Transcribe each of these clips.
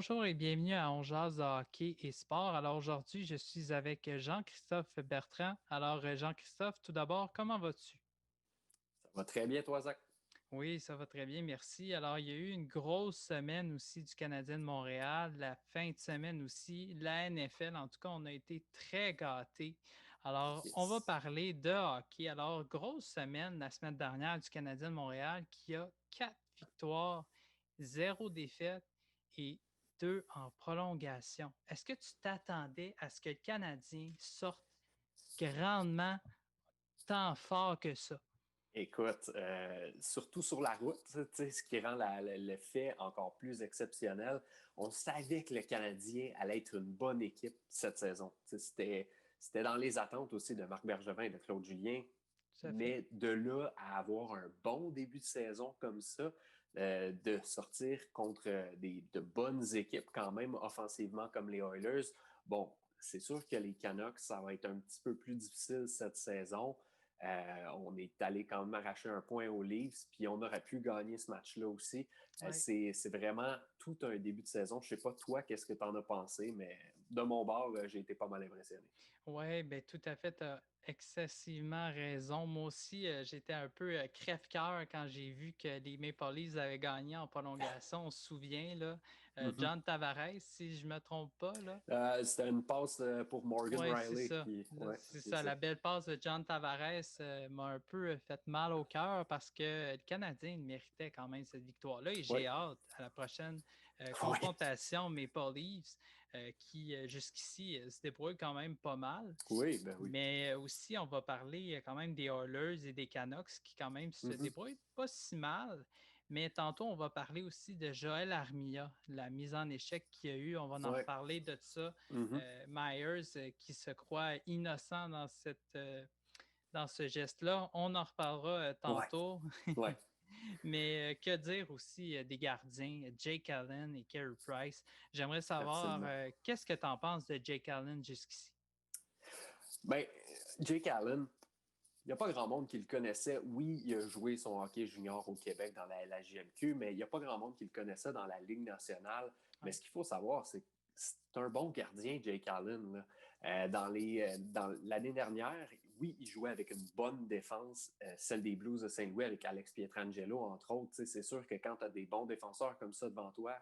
Bonjour et bienvenue à On jase de hockey et sport. Alors aujourd'hui, je suis avec Jean-Christophe Bertrand. Alors Jean-Christophe, tout d'abord, comment vas-tu? Ça va très bien, toi, Zach? Oui, ça va très bien, merci. Alors, il y a eu une grosse semaine aussi du Canadien de Montréal, la fin de semaine aussi, la NFL. En tout cas, on a été très gâtés. Alors, on va Yes. parler de hockey. Alors, grosse semaine la semaine dernière du Canadien de Montréal qui a 4 victoires, 0 défaite et 2 en prolongation. Est-ce que tu t'attendais à ce que le Canadien sorte grandement tant fort que ça? Écoute, surtout sur la route, tu sais, ce qui rend le fait encore plus exceptionnel, on savait que le Canadien allait être une bonne équipe cette saison. Tu sais, c'était dans les attentes aussi de Marc Bergevin et de Claude Julien. Tout à fait. Mais de là à avoir un bon début de saison comme ça, de sortir contre de bonnes équipes quand même offensivement comme les Oilers, bon, c'est sûr que les Canucks, ça va être un petit peu plus difficile cette saison. On est allé quand même arracher un point aux Leafs, puis on aurait pu gagner ce match-là aussi. Ouais. C'est vraiment tout un début de saison. Je ne sais pas toi, qu'est-ce que tu en as pensé, mais de mon bord, j'ai été pas mal impressionné. Oui, bien, tout à fait, tu as excessivement raison. Moi aussi, j'étais un peu crève-cœur quand j'ai vu que les Maple Leafs avaient gagné en prolongation. On se souvient, là, Mm-hmm. John Tavares, si je ne me trompe pas, là. C'était une passe pour Morgan Oui, c'est Riley. ça. Qui, ouais, C'est c'est ça. ça. La belle passe de John Tavares m'a un peu fait mal au cœur parce que le Canadien méritait quand même cette victoire-là et Oui, j'ai hâte à la prochaine oui, confrontation Maple Leafs qui, jusqu'ici, se débrouille quand même pas mal. oui, ben oui. Mais aussi, on va parler quand même des Oilers et des Canucks qui quand même se Mm-hmm. débrouillent pas si mal. Mais tantôt, on va parler aussi de Joël Armia, la mise en échec qu'il y a eu. On va en Ouais. reparler de ça. Mm-hmm. Myers qui se croit innocent dans ce geste-là. On en reparlera Ouais, tantôt. ouais, Mais que dire aussi des gardiens, Jake Allen et Carey Price. J'aimerais savoir absolument. qu'est-ce que tu en penses de Jake Allen jusqu'ici? Ben, Jake Allen, il n'y a pas grand monde qui le connaissait. Oui, il a joué son hockey junior au Québec dans la LHJMQ, mais il n'y a pas grand monde qui le connaissait dans la Ligue nationale. Mais Ouais. ce qu'il faut savoir, c'est que c'est un bon gardien, Jake Allen. Là. Dans l'année dernière, oui, il jouait avec une bonne défense, celle des Blues de Saint-Louis avec Alex Pietrangelo, entre autres. C'est sûr que quand tu as des bons défenseurs comme ça devant toi,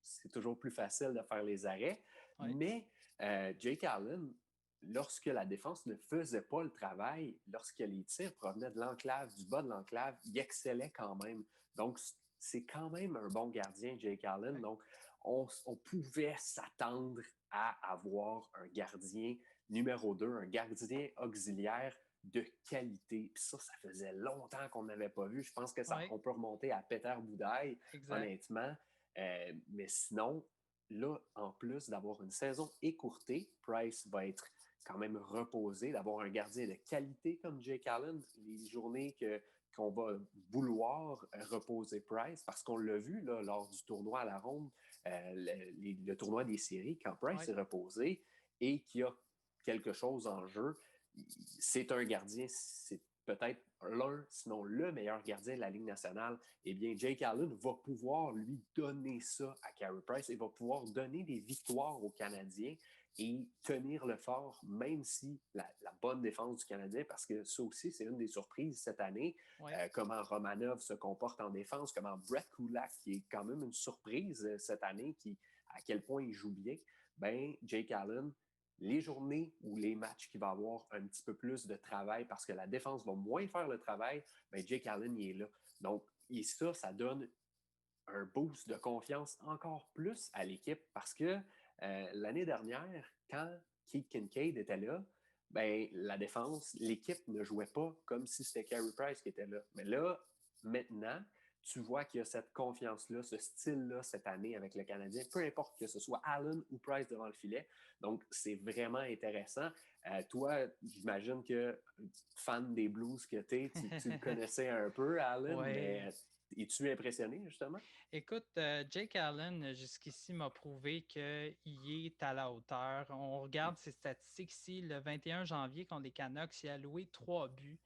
c'est toujours plus facile de faire les arrêts. Ouais. Mais Jake Allen, lorsque la défense ne faisait pas le travail, lorsque les tirs provenaient de l'enclave, du bas de l'enclave, il excellait quand même. Donc, c'est quand même un bon gardien, Jake Allen. Ouais. Donc, on pouvait s'attendre à avoir un gardien numéro 2, un gardien auxiliaire de qualité. Puis ça faisait longtemps qu'on n'avait pas vu. Je pense que Ouais. on peut remonter à Peter Boudaille, Exact. honnêtement. Mais sinon, là, en plus d'avoir une saison écourtée, Price va être quand même reposé, d'avoir un gardien de qualité comme Jake Allen, les journées qu'on va vouloir reposer Price, parce qu'on l'a vu là, lors du tournoi à la ronde, le tournoi des séries, quand Price Ouais. est reposé et qu'il y a quelque chose en jeu, c'est un gardien, c'est peut-être l'un, sinon le meilleur gardien de la Ligue nationale, eh bien, Jake Allen va pouvoir lui donner ça à Carey Price et va pouvoir donner des victoires aux Canadiens et tenir le fort, même si la bonne défense du Canadien, parce que ça aussi, c'est une des surprises cette année, Ouais. comment Romanov se comporte en défense, comment Brett Kulak, qui est quand même une surprise cette année, à quel point il joue bien, ben Jake Allen, les journées ou les matchs qui va avoir un petit peu plus de travail parce que la défense va moins faire le travail, ben Jake Allen il est là. Donc, et ça donne un boost de confiance encore plus à l'équipe parce que l'année dernière, quand Keith Kincaid était là, ben, la défense, l'équipe ne jouait pas comme si c'était Carey Price qui était là. Mais là, maintenant, tu vois qu'il y a cette confiance-là, ce style-là cette année avec le Canadien, peu importe que ce soit Allen ou Price devant le filet. Donc, c'est vraiment intéressant. Toi, j'imagine que fan des Blues que tu le connaissais un peu, Allen, Ouais. mais es-tu impressionné, justement? Écoute, Jake Allen, jusqu'ici, m'a prouvé qu'il est à la hauteur. On regarde ses statistiques ici. Le 21 janvier, contre les Canucks, il a alloué 3 buts.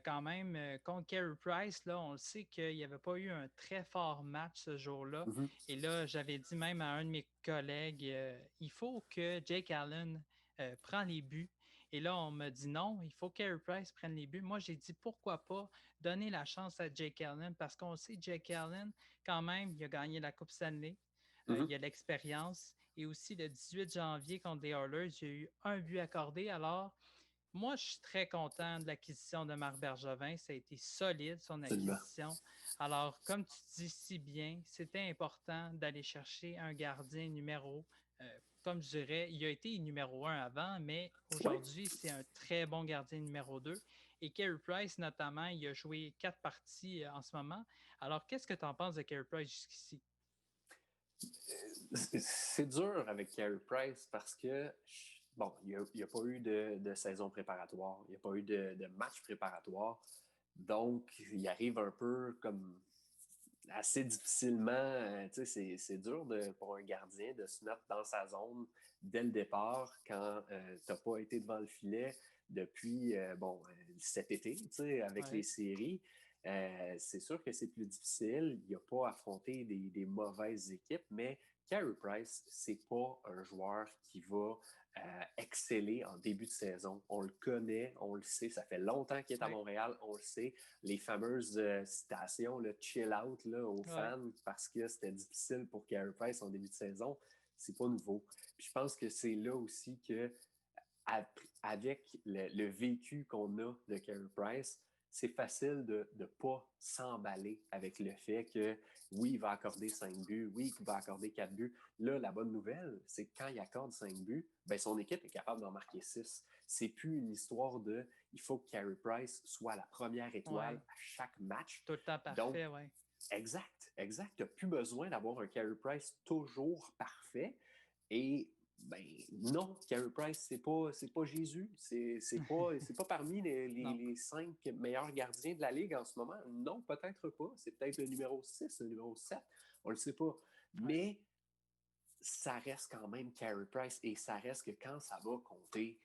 quand même, contre Carey Price, là, on le sait qu'il n'y avait pas eu un très fort match ce jour-là. Mhm. Et là, j'avais dit même à un de mes collègues, il faut que Jake Allen prenne les buts. Et là, on m'a dit non, il faut que Carey Price prenne les buts. Moi, j'ai dit pourquoi pas donner la chance à Jake Allen parce qu'on sait, Jake Allen, quand même, il a gagné la Coupe Stanley. Il Mhm. y a l'expérience. Et aussi, le 18 janvier contre les Oilers, il y a eu un but accordé. Alors, moi, je suis très content de l'acquisition de Marc Bergevin. Ça a été solide, son Absolument. acquisition. Alors, comme tu dis si bien, c'était important d'aller chercher un gardien numéro. Comme je dirais, il a été numéro 1 avant, mais Oui. aujourd'hui, c'est un très bon gardien numéro 2. Et Carey Price, notamment, il a joué 4 parties en ce moment. Alors, qu'est-ce que tu en penses de Carey Price jusqu'ici? C'est dur avec Carey Price parce que, bon, il n'y a pas eu de saison préparatoire, il n'y a pas eu de match préparatoire. Donc, il arrive un peu comme assez difficilement. C'est dur pour un gardien de se mettre dans sa zone dès le départ quand tu n'as pas été devant le filet depuis cet été avec les Ouais, séries. C'est sûr que c'est plus difficile. Il n'a pas affronté des mauvaises équipes, mais Carey Price, c'est pas un joueur qui va exceller en début de saison. On le connaît, on le sait, ça fait longtemps qu'il est à ouais, Montréal, on le sait. Les fameuses citations, le chill out là, aux ouais, fans parce que c'était difficile pour Carey Price en début de saison, c'est pas nouveau. Puis je pense que c'est là aussi que avec le vécu qu'on a de Carey Price, c'est facile de ne pas s'emballer avec le fait que oui, il va accorder 5 buts, oui, il va accorder 4 buts. Là, la bonne nouvelle, c'est que quand il accorde 5 buts, ben, son équipe est capable d'en marquer 6. C'est plus une histoire de il faut que Carey Price soit la première étoile ouais. à chaque match. Tout le temps Donc, parfait, ouais. exact. Tu n'as plus besoin d'avoir un Carey Price toujours parfait. Et ben non, Carey Price, c'est pas Jésus. C'est pas parmi Non. les 5 meilleurs gardiens de la Ligue en ce moment. Non, peut-être pas. C'est peut-être le numéro 6, le numéro 7. On le sait pas. Ouais, Mais ça reste quand même Carey Price et ça reste que quand ça va compter,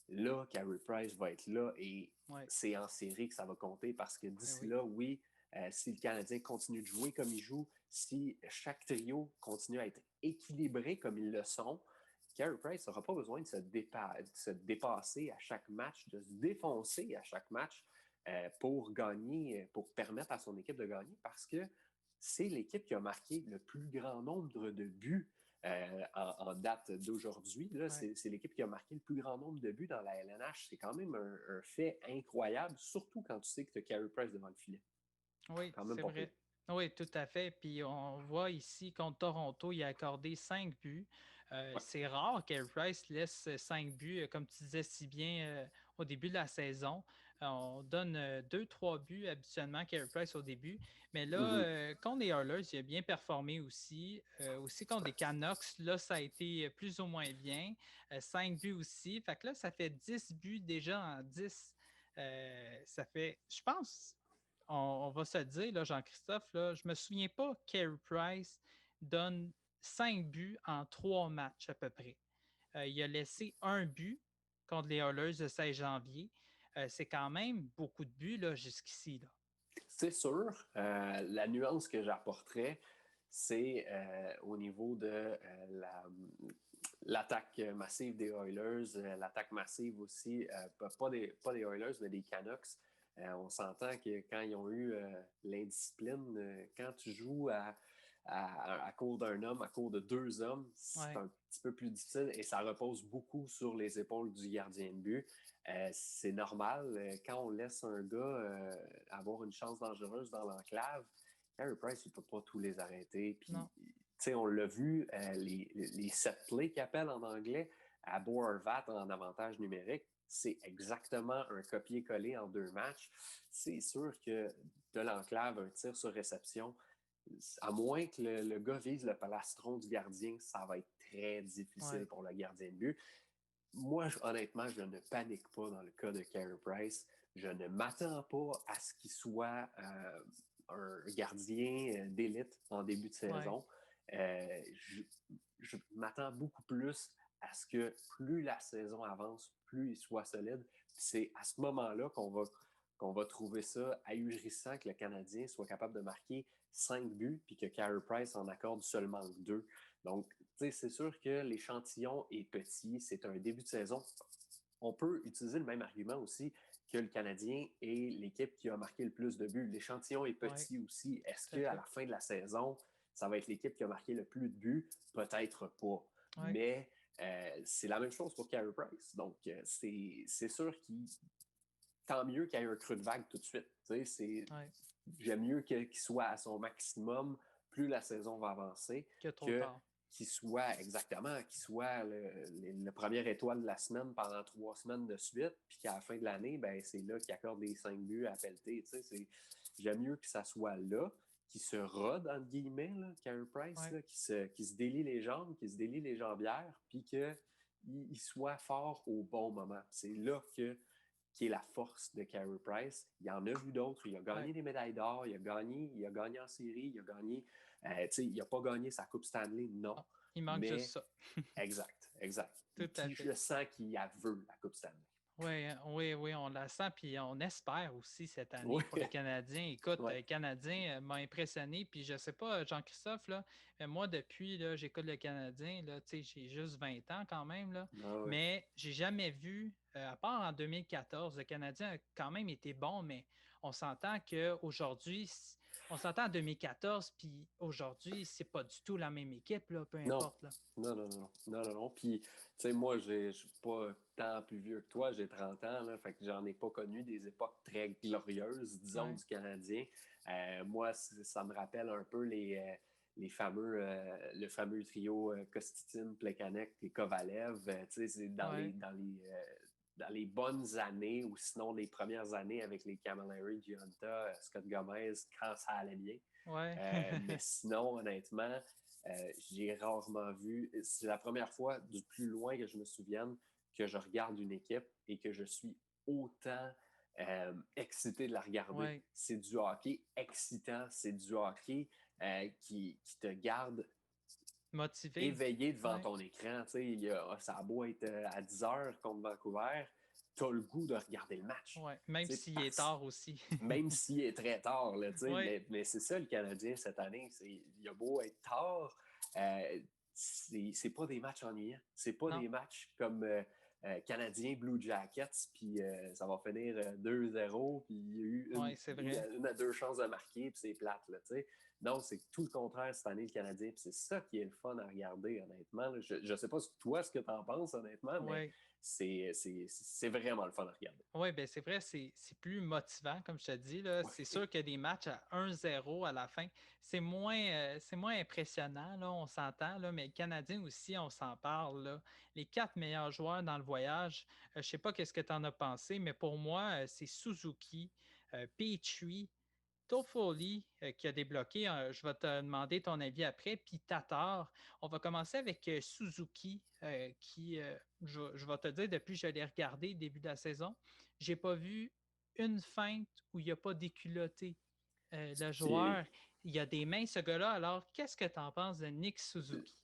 là, Carey Price va être là et ouais, c'est en série que ça va compter parce que ben d'ici oui. là, oui, si le Canadien continue de jouer comme il joue, si chaque trio continue à être équilibré comme ils le sont, Carey Price n'aura pas besoin de se dépasser à chaque match, de se défoncer à chaque match pour gagner, pour permettre à son équipe de gagner parce que c'est l'équipe qui a marqué le plus grand nombre de buts en date d'aujourd'hui. Ouais. C'est l'équipe qui a marqué le plus grand nombre de buts dans la LNH. C'est quand même un fait incroyable, surtout quand tu sais que tu as Carey Price devant le filet. Oui, Quand même c'est pas peu. vrai. Oui, tout à fait. Puis on voit ici contre Toronto, il a accordé 5 buts. Ouais. C'est rare qu'Air Price laisse 5 buts, comme tu disais si bien au début de la saison. On donne 2, 3 buts habituellement qu'Air Price au début. Mais là, Mm-hmm. contre les Oilers, il a bien performé aussi. Aussi contre les Canucks, là, ça a été plus ou moins bien. 5 buts aussi. Fait que là, ça fait 10 buts déjà en 10. Ça fait, je pense, on va se le dire, là, Jean-Christophe, là, je ne me souviens pas que Carey Price donne 5 buts en 3 matchs à peu près. Il a laissé un but contre les Oilers le 16 janvier. C'est quand même beaucoup de buts là, jusqu'ici. Là. C'est sûr. La nuance que j'apporterais, c'est au niveau de l'attaque massive des Oilers, l'attaque massive aussi, pas des Oilers, mais des Canucks. On s'entend que quand ils ont eu l'indiscipline, quand tu joues à court d'un homme, à court de 2 hommes, c'est Ouais, un petit peu plus difficile et ça repose beaucoup sur les épaules du gardien de but. C'est normal, quand on laisse un gars avoir une chance dangereuse dans l'enclave, Carey Price, il ne peut pas tous les arrêter. Puis, non, on l'a vu, les set plays qu'ils appellent en anglais, à Boervat en avantage numérique, c'est exactement un copier-coller en 2 matchs. C'est sûr que de l'enclave, un tir sur réception, à moins que le gars vise le plastron du gardien, ça va être très difficile ouais, pour le gardien de but. Moi, honnêtement, je ne panique pas dans le cas de Carey Price. Je ne m'attends pas à ce qu'il soit un gardien d'élite en début de ouais, saison. Je m'attends beaucoup plus à ce que plus la saison avance, plus il soit solide. C'est à ce moment-là qu'on va qu'on va trouver ça ahurissant que le Canadien soit capable de marquer 5 buts puis que Carey Price en accorde seulement 2. Donc, c'est sûr que l'échantillon est petit. C'est un début de saison. On peut utiliser le même argument aussi que le Canadien est l'équipe qui a marqué le plus de buts. L'échantillon est petit aussi. Est-ce qu'à la fin de la saison, ça va être l'équipe qui a marqué le plus de buts? Peut-être pas. Mais c'est la même chose pour Carey Price. Donc, c'est sûr qu'il... Tant mieux qu'il y ait un creux de vague tout de suite. J'aime mieux qu'il soit à son maximum plus la saison va avancer que qu'il soit le première étoile de la semaine pendant 3 semaines de suite, puis qu'à la fin de l'année, ben, c'est là qu'il accorde des 5 buts à pelleter. J'aime mieux que ça soit là, qu'il se rode, entre guillemets, Carey Price, là, qui se délie les jambes, qui se délie les jambières, puis qu'il soit fort au bon moment. C'est là qui est la force de Carey Price. Il y en a vu d'autres. Il a gagné des médailles d'or, il a gagné en série, il a gagné... il n'a pas gagné sa Coupe Stanley, non. Il manque juste ça. exact. Tout à fait. Je sens qu'il a veut la Coupe Stanley. Oui, on la sent, puis on espère aussi cette année pour les Canadiens. Écoute, le Canadien m'a impressionné, puis je sais pas, Jean-Christophe, là, moi, depuis, là, j'écoute le Canadien, là, j'ai juste 20 ans quand même, là, mais j'ai jamais vu, à part en 2014, le Canadien a quand même été bon, mais on s'entend qu'aujourd'hui, on s'entend en 2014, puis aujourd'hui, c'est pas du tout la même équipe, là, peu importe. Non. Puis, moi, je suis pas tant plus vieux que toi, j'ai 30 ans, là, fait que j'en ai pas connu des époques très glorieuses, disons, du Canadien. Moi, ça me rappelle un peu le fameux trio Kostitin, Plekanec et Kovalev. C'est dans les bonnes années, ou sinon les premières années avec les Camilleri, Gionta, Scott Gomez, quand ça allait bien. Mais sinon, honnêtement, j'ai rarement vu... C'est la première fois, du plus loin que je me souvienne, que je regarde une équipe et que je suis autant excité de la regarder. C'est du hockey excitant, c'est du hockey qui te garde motivé, éveillé devant ton écran. Ça a beau être à 10 heures contre Vancouver, tu as le goût de regarder le match. Même s'il est tard aussi. Même s'il est très tard. Là, mais c'est ça le Canadien cette année. Il a beau être tard, c'est pas des matchs ennuyants. C'est pas des matchs comme Canadien Blue Jackets, puis ça va finir 2-0, puis il y a eu une à deux chances de marquer, puis c'est plate. Là, non, c'est tout le contraire cette année, le Canadien. Puis c'est ça qui est le fun à regarder, honnêtement. Là. Je ne sais pas toi ce que tu en penses, honnêtement, mais c'est vraiment le fun à regarder. Oui, bien c'est vrai, c'est plus motivant, comme je te dis. Là. C'est sûr que des matchs à 1-0 à la fin, c'est moins impressionnant, là, on s'entend, là, mais le Canadien aussi, on s'en parle. Là. Les 4 meilleurs joueurs dans le voyage, je ne sais pas ce que tu en as pensé, mais pour moi, c'est Suzuki, Petrie, Toffoli qui a débloqué, je vais te demander ton avis après, puis Tatar. On va commencer avec Suzuki, qui, je vais te dire, depuis que je l'ai regardé début de la saison, je n'ai pas vu une feinte où il n'a pas déculotté le joueur. Il a des mains, ce gars-là. Alors, qu'est-ce que tu en penses de Nick Suzuki?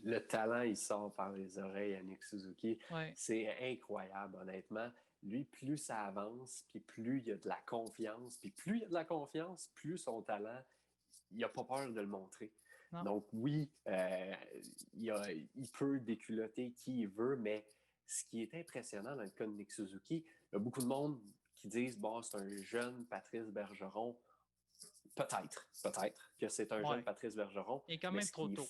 Le talent, il sort par les oreilles à Nick Suzuki. C'est incroyable, honnêtement. Lui, plus ça avance, puis plus il y a de la confiance, puis plus il y a de la confiance, plus son talent, il n'a pas peur de le montrer. Non. Donc oui, il peut déculotter qui il veut, mais ce qui est impressionnant dans le cas de Nick Suzuki, il y a beaucoup de monde qui disent, bon, c'est un jeune Patrice Bergeron. Peut-être que c'est un jeune Patrice Bergeron. Il est quand même trop tôt.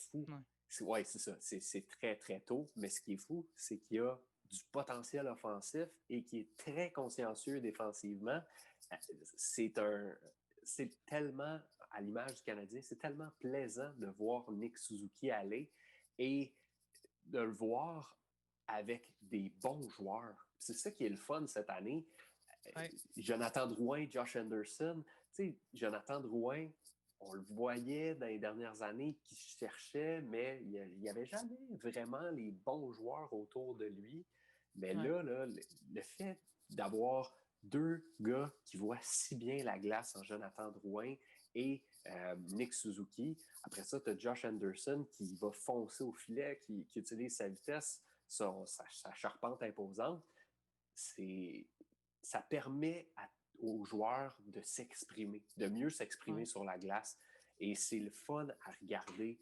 Oui, c'est ça. C'est très, très tôt. Mais ce qui est fou, c'est qu'il y a du potentiel offensif et qui est très consciencieux défensivement. C'est tellement, à l'image du Canadien, c'est tellement plaisant de voir Nick Suzuki aller et de le voir avec des bons joueurs. C'est ça qui est le fun cette année. Jonathan Drouin, Josh Anderson. Jonathan Drouin, on le voyait dans les dernières années qui cherchait, mais il n'y avait jamais vraiment les bons joueurs autour de lui. Mais là, le fait d'avoir 2 gars qui voient si bien la glace en Jonathan Drouin et Nick Suzuki, après ça, tu as Josh Anderson qui va foncer au filet, qui utilise sa vitesse, sa charpente imposante. Ça permet aux joueurs de s'exprimer, de mieux s'exprimer sur la glace. Et c'est le fun à regarder.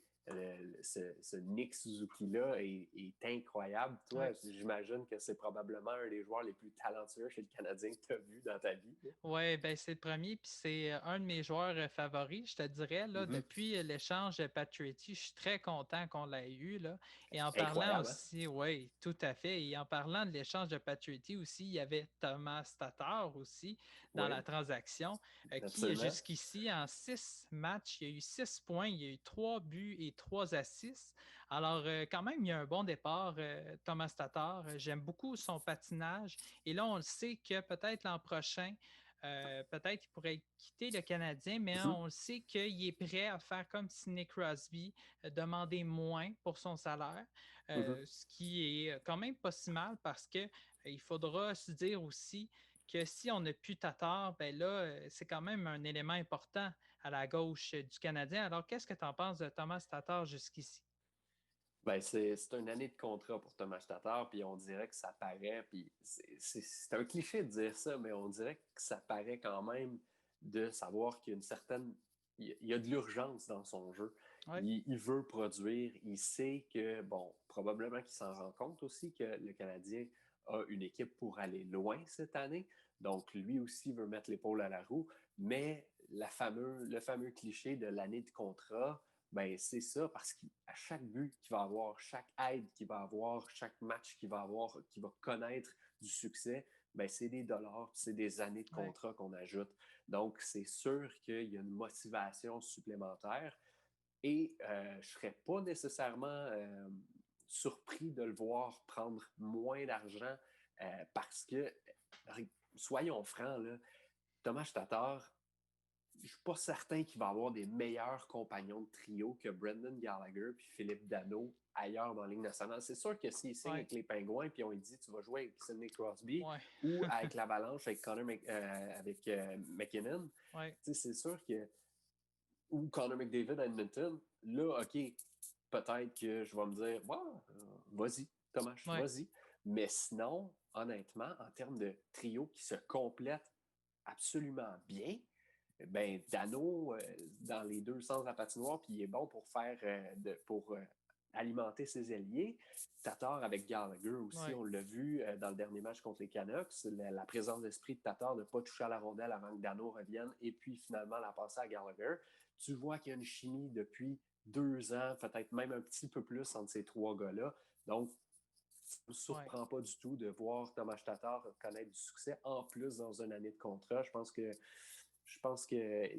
Ce Nick Suzuki-là est incroyable. Toi, j'imagine que c'est probablement un des joueurs les plus talentueux chez le Canadien que tu as vu dans ta vie. Oui, ben c'est le premier, puis c'est un de mes joueurs favoris, je te dirais. Là, depuis l'échange Patriotty, je suis très content qu'on l'ait eu. Là. Et en parlant aussi, oui, tout à fait. Et en parlant de l'échange de Patriotty aussi, il y avait Thomas Tatar aussi dans la transaction, qui jusqu'ici, en 6 matchs, il y a eu 6 points, il y a eu 3 buts et 3 assists. Alors, quand même, il y a un bon départ, Thomas Tatar. J'aime beaucoup son patinage. Et là, on le sait que peut-être l'an prochain, peut-être qu'il pourrait quitter le Canadien, mais on le sait qu'il est prêt à faire comme Sidney Crosby, demander moins pour son salaire, ce qui est quand même pas si mal parce qu'il faudra se dire aussi que si on n'a plus Tatar, ben là, c'est quand même un élément important à la gauche du Canadien. Alors, qu'est-ce que tu en penses de Thomas Tatar jusqu'ici? Ben, c'est une année de contrat pour Thomas Tatar, puis on dirait que ça paraît, puis c'est un cliché de dire ça, mais on dirait que ça paraît quand même de savoir qu'il y a une certaine... Il y a de l'urgence dans son jeu. Il veut produire, il sait que, bon, probablement qu'il s'en rend compte aussi que le Canadien a une équipe pour aller loin cette année, donc lui aussi veut mettre l'épaule à la roue, mais le fameux cliché de l'année de contrat, ben c'est ça, parce qu'à chaque but qu'il va avoir, chaque aide qu'il va avoir, chaque match qu'il va avoir, qu'il va connaître du succès, ben c'est des dollars, c'est des années de contrat qu'on ajoute. Donc, c'est sûr qu'il y a une motivation supplémentaire et je ne serais pas nécessairement surpris de le voir prendre moins d'argent parce que, soyons francs, là, Thomas Tatar, je ne suis pas certain qu'il va avoir des meilleurs compagnons de trio que Brendan Gallagher puis Philippe Danault ailleurs dans la Ligue nationale. C'est sûr que s'il signe avec les Pingouins puis on lui dit tu vas jouer avec Sidney Crosby ou avec l'Avalanche avec McKinnon, c'est sûr que ou Connor McDavid à Edmonton, là, OK, peut-être que je vais me dire vas-y, Thomas, vas-y. Mais sinon, honnêtement, en termes de trio qui se complètent absolument bien, ben Danault, dans les deux sens de la patinoire, puis il est bon pour faire alimenter ses ailiers. Tatar avec Gallagher aussi, on l'a vu dans le dernier match contre les Canucks, la présence d'esprit de Tatar de ne pas toucher à la rondelle avant que Danault revienne et puis finalement la passer à Gallagher. Tu vois qu'il y a une chimie depuis 2 ans, peut-être même un petit peu plus entre ces trois gars-là. Donc, ça ne me surprend pas du tout de voir Thomas Tatar connaître du succès en plus dans une année de contrat. Je pense que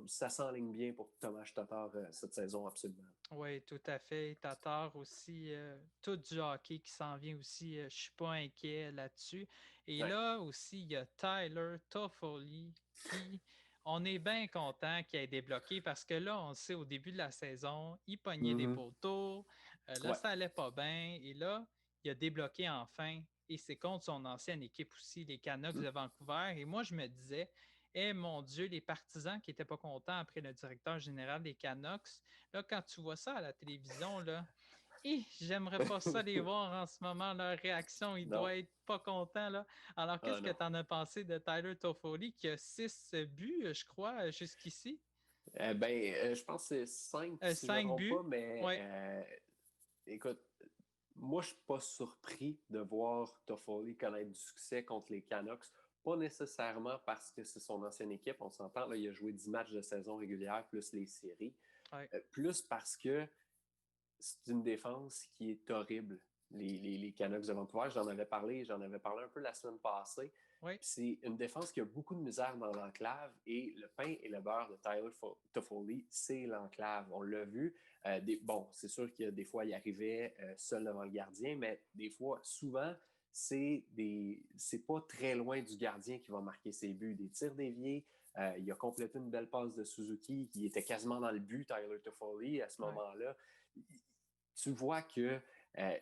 ça s'enligne bien pour Thomas Tatar cette saison, absolument. Oui, tout à fait. Tatar aussi, tout du hockey qui s'en vient aussi. Je ne suis pas inquiet là-dessus. Et là aussi, il y a Tyler Toffoli qui, on est bien content qu'il ait débloqué parce que là, on sait au début de la saison, il pognait des poteaux. Là, ça allait pas bien. Et là, il a débloqué enfin. Et c'est contre son ancienne équipe aussi, les Canucks de Vancouver. Et moi, je me disais, eh mon Dieu, les partisans qui n'étaient pas contents après le directeur général des Canucks, là, quand tu vois ça à la télévision, là, j'aimerais pas ça les voir en ce moment, leur réaction, ils doivent être pas contents, là. Alors, qu'est-ce que tu en as pensé de Tyler Toffoli qui a 6 buts, je crois, jusqu'ici? Je pense que c'est 5, si je ne me 5 trompe buts? pas, mais écoute, moi, je ne suis pas surpris de voir Toffoli connaître du succès contre les Canucks. Pas nécessairement parce que c'est son ancienne équipe, on s'entend, là, il a joué 10 matchs de saison régulière plus les séries. Plus parce que c'est une défense qui est horrible, les Canucks de Vancouver. J'en avais parlé un peu la semaine passée. C'est une défense qui a beaucoup de misère dans l'enclave et le pain et le beurre de Tyler Toffoli, c'est l'enclave. On l'a vu. C'est sûr que des fois, il arrivait seul devant le gardien, mais des fois, souvent, c'est pas très loin du gardien qui va marquer ses buts. Des tirs déviés. Il a complété une belle passe de Suzuki qui était quasiment dans le but, Tyler Toffoli, à ce moment-là. Tu vois qu'il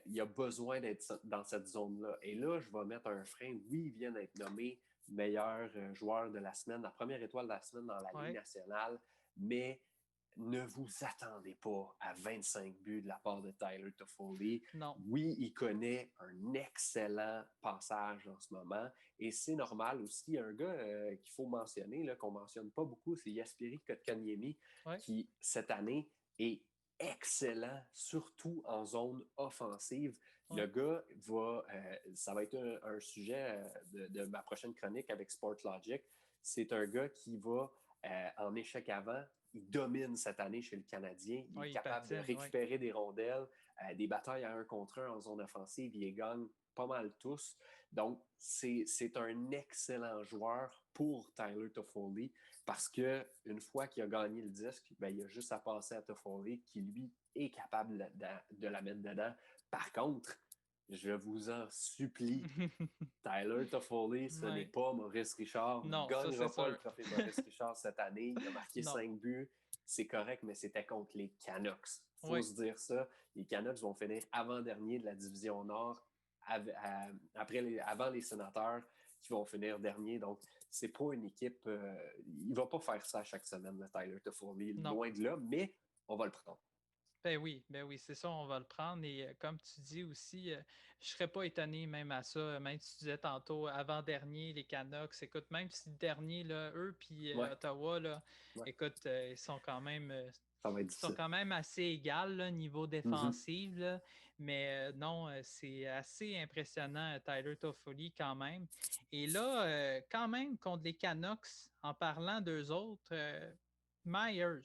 y a besoin d'être dans cette zone-là. Et là, je vais mettre un frein. Oui, il vient d'être nommé meilleur joueur de la semaine, la première étoile de la semaine dans la Ligue nationale, mais ne vous attendez pas à 25 buts de la part de Tyler Toffoli. Non. Oui, il connaît un excellent passage en ce moment et c'est normal aussi. Un gars qu'il faut mentionner, là, qu'on ne mentionne pas beaucoup, c'est Jesperi Kotkaniemi Ouais. qui, cette année, est excellent, surtout en zone offensive. Ouais. Le gars va, ça va être un sujet de ma prochaine chronique avec Sportlogic. C'est un gars qui va, en échec avant, il domine cette année chez le Canadien. Il est capable de récupérer des rondelles, des batailles à 1 contre 1 en zone offensive. Il les gagne pas mal tous. Donc, c'est un excellent joueur pour Tyler Toffoli parce qu'une fois qu'il a gagné le disque, ben, il a juste à passer à Toffoli qui, lui, est capable de la mettre dedans. Par contre, je vous en supplie, Tyler Toffoli, ce n'est pas Maurice Richard. Il ne gagnera pas le trophée Maurice Richard cette année. Il a marqué 5 buts. C'est correct, mais c'était contre les Canucks. Il faut se dire ça. Les Canucks vont finir avant-dernier de la division Nord avant les Sénateurs qui vont finir dernier. Donc, c'est pas une équipe... il va pas faire ça chaque semaine, le Tyler Toffoli. Loin de là, mais on va le prendre. Ben oui, c'est ça, on va le prendre. Et comme tu dis aussi, je ne serais pas étonné même à ça, même si tu disais tantôt avant-dernier, les Canucks, écoute, même si dernier, là, eux puis Ottawa, là, écoute, ils sont quand même assez égales niveau défensif, là, mais non, c'est assez impressionnant, Tyler Toffoli quand même. Et là, quand même, contre les Canucks, en parlant d'eux autres, Myers.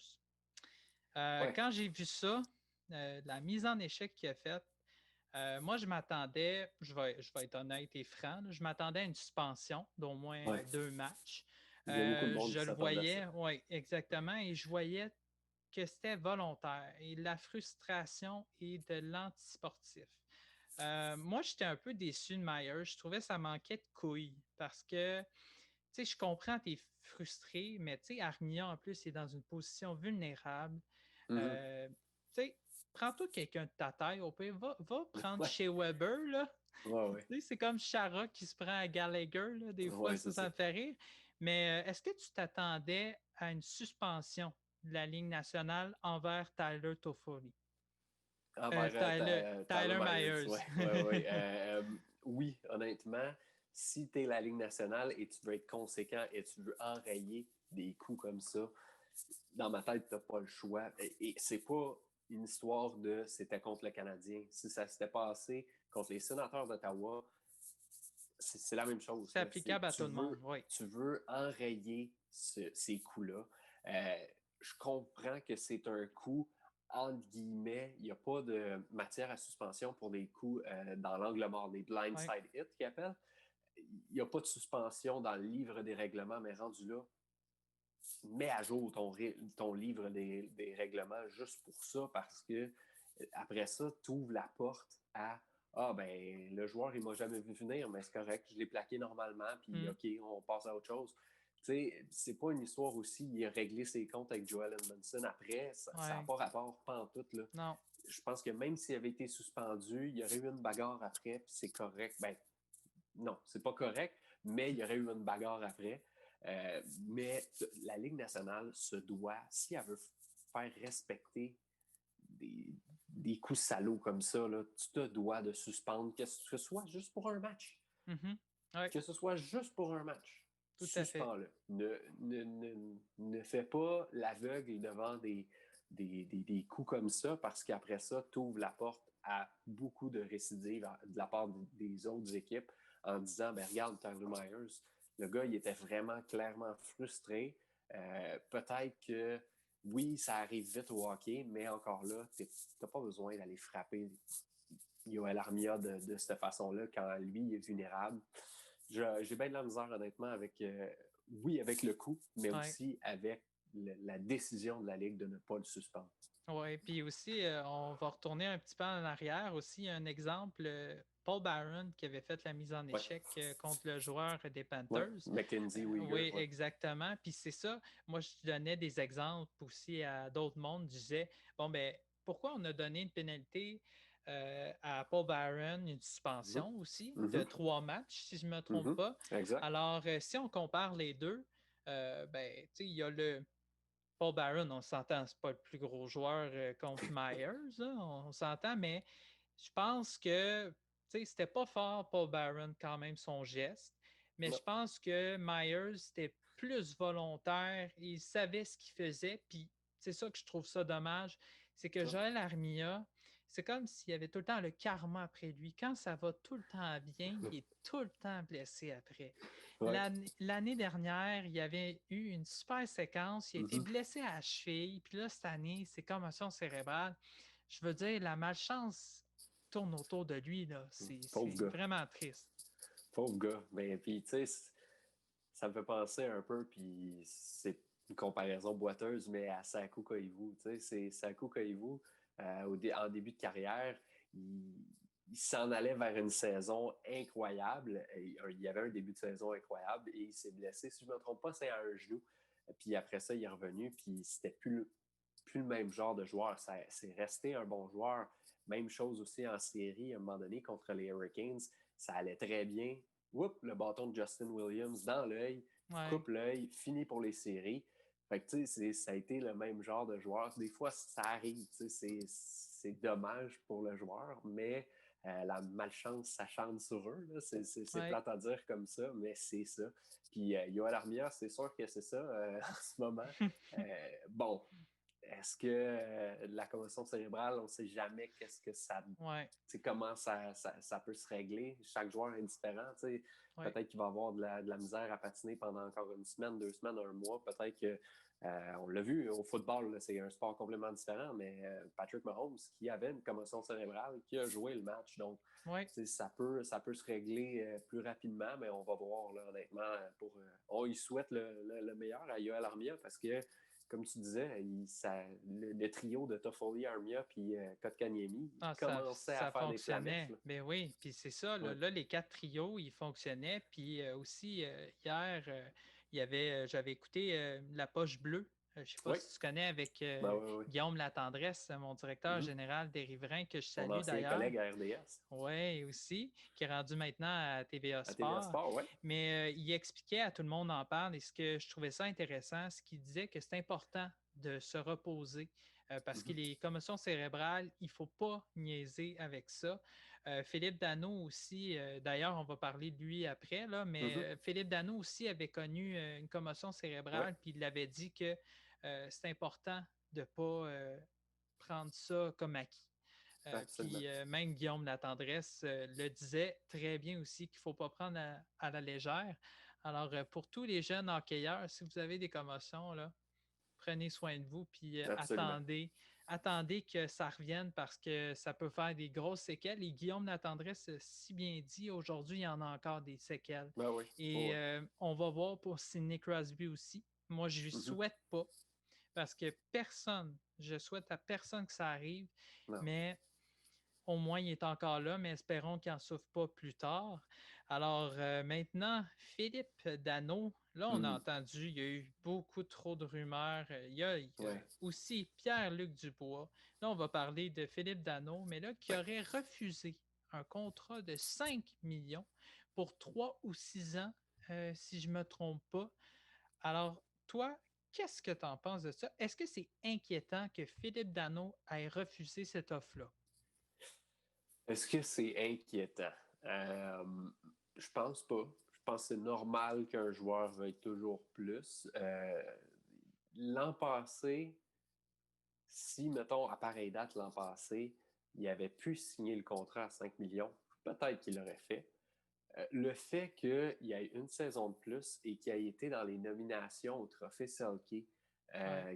Quand j'ai vu ça, la mise en échec qu'il a faite, moi, je m'attendais, je vais être honnête et franc, là, je m'attendais à une suspension d'au moins 2 matchs. Il y a beaucoup de monde Je qui le s'attendait à voyais, ça. oui, exactement, et je voyais que c'était volontaire et la frustration et de l'antisportif. Moi, j'étais un peu déçu de Myers. Je trouvais que ça manquait de couilles parce que, tu sais, je comprends, tu es frustré, mais tu sais, Armia, en plus, est dans une position vulnérable. Tu sais, prends-toi quelqu'un de ta taille, au pire, va prendre chez Weber, là. Tu sais, c'est comme Chara qui se prend à Gallagher, là, des fois, ça me fait rire. Mais est-ce que tu t'attendais à une suspension de la Ligue nationale envers Tyler Toffoli? Tyler Myers. Oui, honnêtement, si tu es la Ligue nationale et tu veux être conséquent et tu veux enrayer des coups comme ça, dans ma tête, tu n'as pas le choix. Et c'est pas une histoire de c'était contre le Canadien. Si ça s'était passé contre les Sénateurs d'Ottawa, c'est la même chose. C'est applicable à tout le monde, oui. Tu veux enrayer ces coups-là. Je comprends que c'est un coup, entre guillemets, il n'y a pas de matière à suspension pour des coups dans l'angle mort, des blindside hits qu'ils appellent. Il n'y a pas de suspension dans le livre des règlements, mais rendu là, mets à jour ton livre des règlements juste pour ça, parce que après ça, tu ouvres la porte à ben le joueur, il m'a jamais vu venir, mais c'est correct, je l'ai plaqué normalement, puis OK, on passe à autre chose. Tu sais, c'est pas une histoire aussi, il a réglé ses comptes avec Joel Edmondson après, ça n'a pas rapport, pas en tout, là. Non. Je pense que même s'il avait été suspendu, il y aurait eu une bagarre après, puis c'est correct. Ben, non, c'est pas correct, mais il y aurait eu une bagarre après. Mais la Ligue nationale se doit, si elle veut faire respecter des coups salauds comme ça, là, tu te dois de suspendre, que ce soit juste pour un match. Que ce soit juste pour un match. Suspends-le. Ne fais pas l'aveugle devant des coups comme ça, parce qu'après ça, tu ouvres la porte à beaucoup de récidives de la part des autres équipes en disant, ben regarde, Tyler Myers, le gars, il était vraiment clairement frustré. Peut-être que oui, ça arrive vite au hockey, mais encore là, tu n'as pas besoin d'aller frapper Yoel Armia de cette façon-là quand lui, il est vulnérable. J'ai bien de la misère, honnêtement, avec le coup, mais aussi avec la décision de la Ligue de ne pas le suspendre. Oui, puis aussi, on va retourner un petit peu en arrière aussi. Un exemple, Paul Barron qui avait fait la mise en échec contre le joueur des Panthers. Mackenzie Weegar. Oui, exactement. Puis c'est ça. Moi, je donnais des exemples aussi à d'autres mondes. Je disais, bon, ben, pourquoi on a donné une pénalité à Paul Barron, une suspension aussi de 3 matchs, si je ne me trompe pas. Exact. Alors, si on compare les deux, ben, tu sais, il y a Paul Barron, on s'entend, c'est pas le plus gros joueur contre Myers, là, on s'entend, mais je pense que c'était pas fort, Paul Barron, quand même, son geste, mais Non. je pense que Myers était plus volontaire, il savait ce qu'il faisait, puis c'est ça que je trouve ça dommage, c'est que Non. Joël Armia, c'est comme s'il y avait tout le temps le karma après lui. Quand ça va tout le temps bien, il est tout le temps blessé après. Ouais. L'année dernière, il y avait eu une super séquence. Il a été blessé à la cheville. Puis là, cette année, c'est commotion cérébrale. Je veux dire, la malchance tourne autour de lui. C'est Pauvre gars. vraiment triste. Pauvre gars. Mais puis, tu sais, ça me fait penser un peu, puis c'est une comparaison boiteuse, mais à Saku Koivu. Tu sais, c'est Saku Koivu, en début de carrière, il s'en allait vers une saison incroyable. Il y avait un début de saison incroyable et il s'est blessé. Si je ne me trompe pas, c'est à un genou. Puis après ça, il est revenu, puis c'était plus le même genre de joueur. C'est resté un bon joueur. Même chose aussi en série, à un moment donné, contre les Hurricanes. Ça allait très bien. Oups, le bâton de Justin Williams dans l'œil, coupe l'œil, fini pour les séries. Fait que, tu sais, ça a été le même genre de joueur. Des fois, ça arrive, tu sais, c'est dommage pour le joueur, mais la malchance, ça chante sur eux. C'est plate à dire comme ça, mais c'est ça. Puis, Yoel Armia, c'est sûr que c'est ça en ce moment. Bon, est-ce que la commotion cérébrale, on ne sait jamais qu'est-ce que ça, comment ça peut se régler. Chaque joueur est différent. Peut-être qu'il va avoir de la misère à patiner pendant encore une semaine, 2 semaines, un mois. Peut-être que, on l'a vu au football, là, c'est un sport complètement différent, mais Patrick Mahomes, qui avait une commotion cérébrale, qui a joué le match. Donc, ça peut se régler plus rapidement, mais on va voir, là, honnêtement. On y souhaite le meilleur à Yoel Armia parce que, comme tu disais, le trio de Toffoli, Armia puis Kotkaniemi commençait à faire des planètes. Ben oui, puis c'est ça. Là, les 4 trios, ils fonctionnaient. Puis aussi, hier, j'avais écouté La Poche Bleue. Je ne sais pas si tu connais avec Guillaume Latendresse, mon directeur général des Riverains, que je salue d'ailleurs. Mon ancien collègue à RDS. Oui, aussi, qui est rendu maintenant à TVA Sport. À TVA Sport, oui. Mais il expliquait à Tout le monde en parle, et ce que je trouvais ça intéressant, c'est qu'il disait que c'est important de se reposer parce que les commotions cérébrales, il ne faut pas niaiser avec ça. Philippe Danault aussi, d'ailleurs, on va parler de lui après, là, mais Philippe Danault aussi avait connu une commotion cérébrale, puis il avait dit que c'est important de ne pas prendre ça comme acquis. Puis même Guillaume Latendresse le disait très bien aussi qu'il ne faut pas prendre à la légère. Alors, pour tous les jeunes hockeyeurs, si vous avez des commotions, là, prenez soin de vous, puis attendez que ça revienne parce que ça peut faire des grosses séquelles. Et Guillaume Latendresse si bien dit, aujourd'hui, il y en a encore des séquelles. Et on va voir pour Sidney Crosby aussi. Moi, je ne lui souhaite pas parce que je souhaite à personne que ça arrive, mais au moins, il est encore là, mais espérons qu'il n'en souffre pas plus tard. Alors maintenant, Philippe Danault, là, on a entendu, il y a eu beaucoup trop de rumeurs. Il y a aussi Pierre-Luc Dubois. Là, on va parler de Philippe Danault, mais là, qui aurait refusé un contrat de 5 millions pour 3 ou 6 ans, si je ne me trompe pas. Alors, toi, qu'est-ce que tu en penses de ça? Est-ce que c'est inquiétant que Philippe Danault ait refusé cette offre-là? Est-ce que c'est inquiétant? Je pense pas. Je pense que c'est normal qu'un joueur veuille toujours plus. L'an passé, si, mettons, à pareille date l'an passé, il avait pu signer le contrat à 5 millions, peut-être qu'il l'aurait fait. Le fait qu'il y ait une saison de plus et qu'il ait été dans les nominations au Trophée Selke,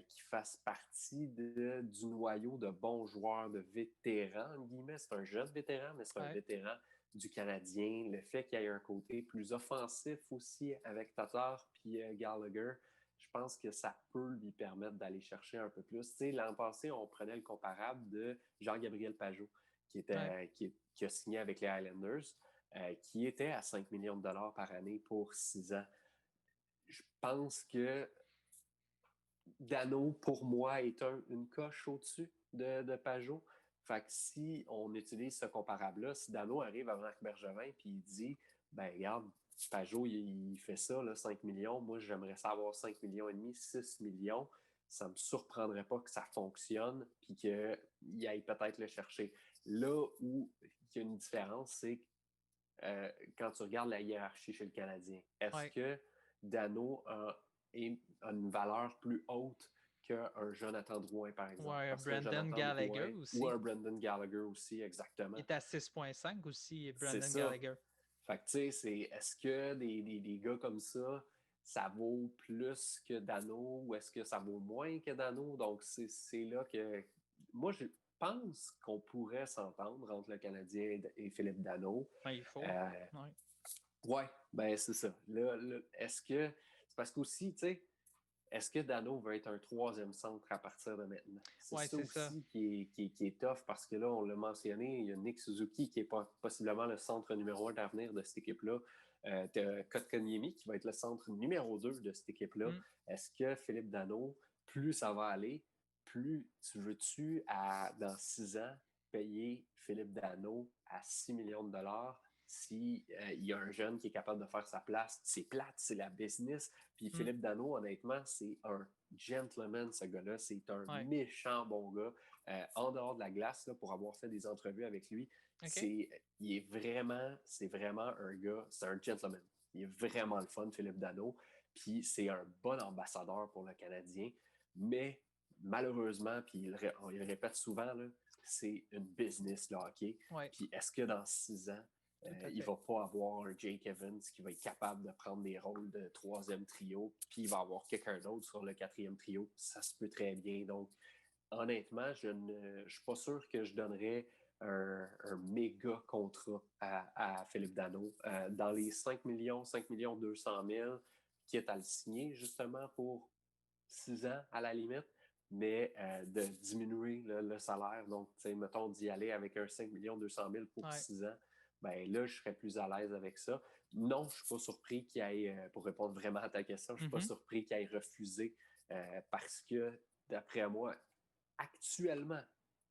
qui fasse partie du noyau de bons joueurs, de vétérans, en guillemets. C'est un jeune vétéran, mais c'est un vétéran du Canadien. Le fait qu'il y ait un côté plus offensif aussi avec Tatar puis Gallagher, je pense que ça peut lui permettre d'aller chercher un peu plus. Tu sais, l'an passé, on prenait le comparable de Jean-Gabriel Pageau, qui a signé avec les Highlanders, qui était à 5 millions de dollars par année pour 6 ans. Je pense que Danault, pour moi, est une coche au-dessus de Pageau. Fait que si on utilise ce comparable-là, si Danault arrive à Marc Bergevin et il dit ben regarde, Pageau, il fait ça, là, 5 millions. Moi, j'aimerais savoir 5 millions et demi, 6 millions. ça ne me surprendrait pas que ça fonctionne puis qu'il aille peut-être le chercher. Là où il y a une différence, c'est quand tu regardes la hiérarchie chez le Canadien. Est-ce que Dano a une valeur plus haute qu'un Jonathan Drouin, par exemple? Ouais, Parce Brendan Gallagher aussi. Ou un Brendan Gallagher aussi, exactement. Il est à 6,5 aussi, Brendan ça. Gallagher. Fait que, tu sais, est-ce que des gars comme ça vaut plus que Dano ou est-ce que ça vaut moins que Dano? Donc, c'est là que... Moi, je pense qu'on pourrait s'entendre entre le Canadien et Philippe Dano. Ouais, il faut. Ouais, ben c'est ça. Là, est-ce que... C'est parce qu'aussi, tu sais, est-ce que Dano va être un troisième centre à partir de maintenant? C'est ça aussi qui est tough parce que là, on l'a mentionné, il y a Nick Suzuki qui est possiblement le centre numéro 1 d'avenir de cette équipe-là. Tu as Kotkaniemi qui va être le centre numéro 2 de cette équipe-là. Est-ce que Philippe Dano, plus ça va aller, plus tu veux-tu, dans 6 ans, payer Philippe Dano à 6 millions de dollars s'il y a un jeune qui est capable de faire sa place? C'est plate, c'est la business. Puis Philippe Dano, honnêtement, c'est un gentleman, ce gars-là. C'est un méchant bon gars. En dehors de la glace, là, pour avoir fait des entrevues avec lui, c'est vraiment un gars, c'est un gentleman. Il est vraiment le fun, Philippe Dano. Puis c'est un bon ambassadeur pour le Canadien. Mais malheureusement, puis il le répète souvent, là, c'est une business, le hockey. Puis est-ce que dans 6 ans, il ne va pas avoir un Jake Evans qui va être capable de prendre des rôles de 3e trio, puis il va avoir quelqu'un d'autre sur le 4e trio? Ça se peut très bien. Donc, honnêtement, je ne suis pas sûr que je donnerais un méga contrat à Philippe Dano. Dans les 5 millions 200 000, quitte à le signer justement pour 6 ans à la limite, mais de diminuer le salaire. Donc, mettons d'y aller avec un 5 200 000 pour 6 ans. Ben là, je serais plus à l'aise avec ça. Non, je ne suis pas surpris qu'il ait, pour répondre vraiment à ta question, je ne suis pas surpris qu'il ait refusé parce que, d'après moi, actuellement,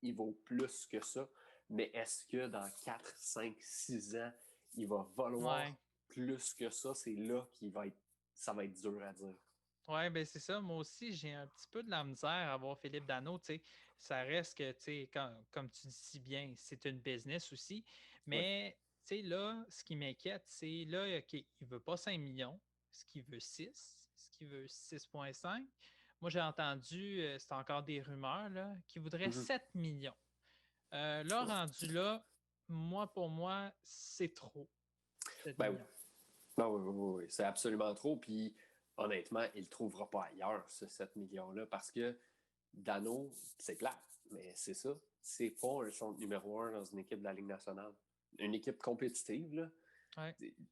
il vaut plus que ça. Mais est-ce que dans 4, 5, 6 ans, il va valoir plus que ça? C'est là ça va être dur à dire. Oui, ben c'est ça. Moi aussi, j'ai un petit peu de la misère à voir Philippe Dano. Ça reste que, comme tu dis si bien, c'est une business aussi. Mais là, ce qui m'inquiète, c'est là, qu'il ne veut pas 5 millions, ce qu'il veut 6, ce qu'il veut 6,5. Moi, j'ai entendu, c'est encore des rumeurs, là, qu'il voudrait 7 millions. Là, rendu là, pour moi, c'est trop. Ben oui, c'est absolument trop. Puis honnêtement, il ne le trouvera pas ailleurs, ce 7 millions-là, parce que Dano, c'est plate, mais c'est ça. C'est pas un centre numéro 1 dans une équipe de la Ligue nationale. Une équipe compétitive, là.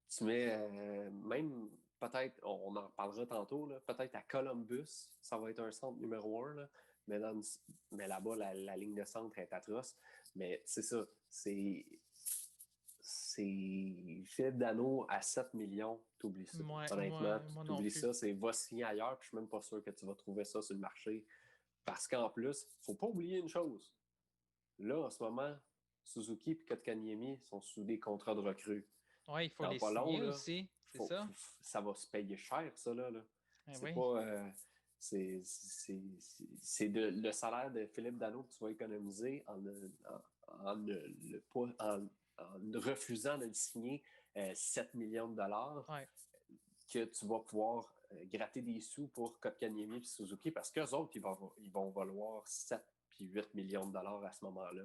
Tu mets même peut-être, on en parlera tantôt, là, peut-être à Columbus, ça va être un centre numéro 1, là, mais là-bas, la ligne de centre est atroce. Mais c'est ça, c'est Philippe Dano à 7 millions, t'oublies ça. Honnêtement, t'oublies ça, va signer ailleurs, puis je suis même pas sûr que tu vas trouver ça sur le marché. Parce qu'en plus, il ne faut pas oublier une chose. Là, en ce moment, Suzuki et Kotkaniemi sont sous des contrats de recrues. Oui, il faut les signer aussi, c'est ça. Ça va se payer cher, ça, là. C'est pas... c'est le salaire de Philippe Dano que tu vas économiser en refusant de le signer 7 millions de dollars, que tu vas pouvoir gratter des sous pour Kotkaniemi et Suzuki, parce qu'eux autres, ils vont valoir 7 puis 8 millions de dollars à ce moment-là.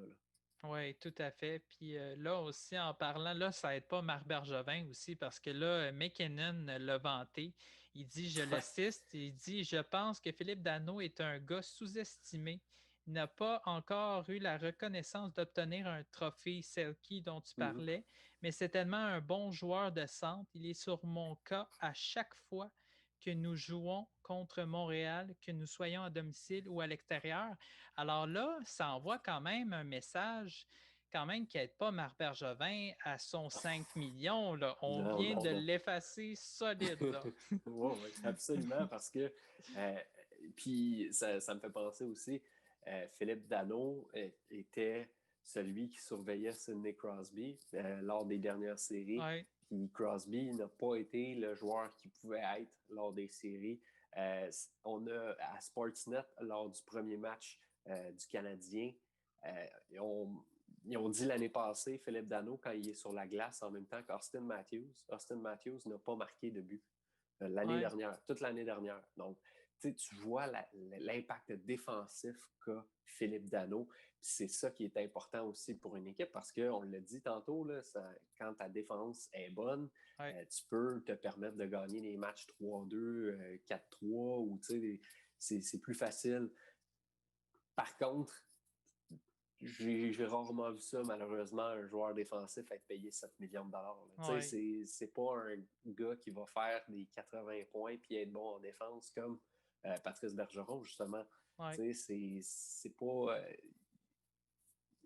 Oui, tout à fait. Puis là aussi, en parlant, là, ça n'aide pas Marc Bergevin aussi, parce que là, McKinnon l'a vanté. Il dit, je le cite, il dit, je pense que Philippe Dano est un gars sous-estimé. Il n'a pas encore eu la reconnaissance d'obtenir un trophée Selke dont tu parlais, mais c'est tellement un bon joueur de centre. Il est sur mon cas à chaque fois que nous jouons contre Montréal, que nous soyons à domicile ou à l'extérieur. Alors là, ça envoie quand même un message quand même qui n'aide pas Marc Bergevin à son 5 millions. Là. On vient de l'effacer solide. Oui, absolument, parce que puis ça me fait penser aussi, Philippe Dano était celui qui surveillait Sidney Crosby lors des dernières séries. Puis Crosby n'a pas été le joueur qu'il pouvait être lors des séries On a à Sportsnet, lors du premier match du Canadien, ils ont dit l'année passée, Philippe Danault, quand il est sur la glace en même temps qu'Austin Matthews. Austin Matthews n'a pas marqué de but l'année dernière, toute l'année dernière. Donc, tu vois l'impact défensif qu'a Philippe Danault. C'est ça qui est important aussi pour une équipe parce qu'on l'a dit tantôt, là, quand ta défense est bonne, tu peux te permettre de gagner des matchs 3-2, 4-3 ou c'est plus facile. Par contre, j'ai rarement vu ça, malheureusement, un joueur défensif être payé 7 millions de dollars. C'est pas un gars qui va faire des 80 points et être bon en défense comme Patrice Bergeron, justement. C'est pas...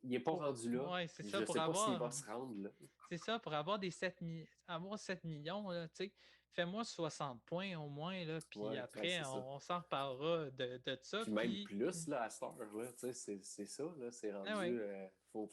il n'est pas rendu là. Ouais, c'est ça, je ne sais pas s'il va se rendre là. C'est ça, pour avoir 7 millions, là, fais-moi 60 points au moins, là, puis après, on s'en reparlera de ça. Puis même plus, là, à cette heure, c'est ça, là, c'est rendu... faut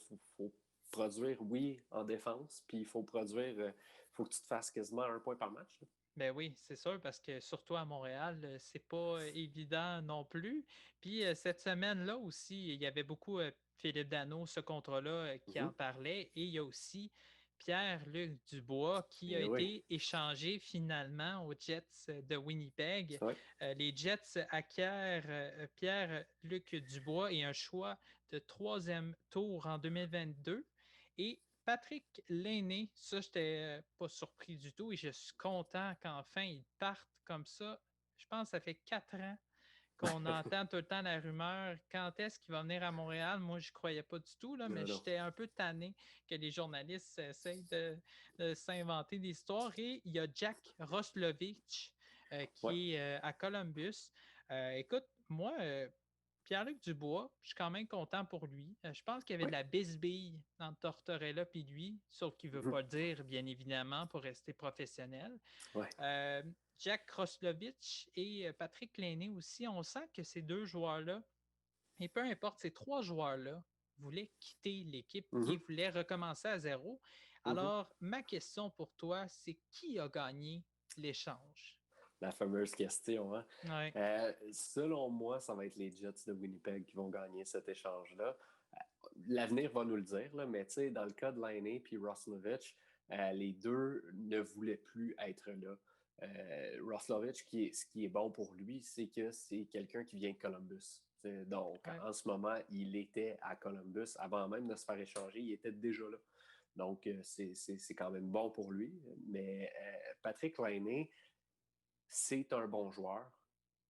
produire, oui, en défense, puis il faut produire... faut que tu te fasses quasiment 1 point par match. Là. Ben oui, c'est sûr, parce que surtout à Montréal, c'est pas évident non plus. Puis cette semaine-là aussi, il y avait beaucoup Philippe Danault, ce contrat-là, qui en parlait. Et il y a aussi Pierre-Luc Dubois qui a été échangé finalement aux Jets de Winnipeg. Les Jets acquièrent Pierre-Luc Dubois et un choix de 3e tour en 2022. Et Patrick Lainé, ça, je n'étais pas surpris du tout et je suis content qu'enfin il parte comme ça. Je pense que ça fait 4 ans qu'on entend tout le temps la rumeur. Quand est-ce qu'il va venir à Montréal? Moi, je ne croyais pas du tout, là, mais j'étais un peu tanné que les journalistes essayent de s'inventer des histoires. Et il y a Jack Roslovich qui est à Columbus. Écoute, moi, Pierre-Luc Dubois, je suis quand même content pour lui. Je pense qu'il y avait de la bisbille entre Tortorella et lui, sauf qu'il ne veut pas le dire, bien évidemment, pour rester professionnel. Jack Roslovich et Patrick Lainé aussi, on sent que ces deux joueurs-là, et peu importe, ces 3 joueurs-là, voulaient quitter l'équipe et voulaient recommencer à zéro. Alors, ma question pour toi, c'est qui a gagné l'échange? La fameuse question. Hein? Selon moi, ça va être les Jets de Winnipeg qui vont gagner cet échange-là. L'avenir va nous le dire, là, mais dans le cas de Lainé et Roslovich, les deux ne voulaient plus être là. Roslovich, ce qui est bon pour lui, c'est que c'est quelqu'un qui vient de Columbus. Donc, en ce moment, il était à Columbus. Avant même de se faire échanger, il était déjà là. Donc, c'est quand même bon pour lui. Mais Patrick Lainé, c'est un bon joueur.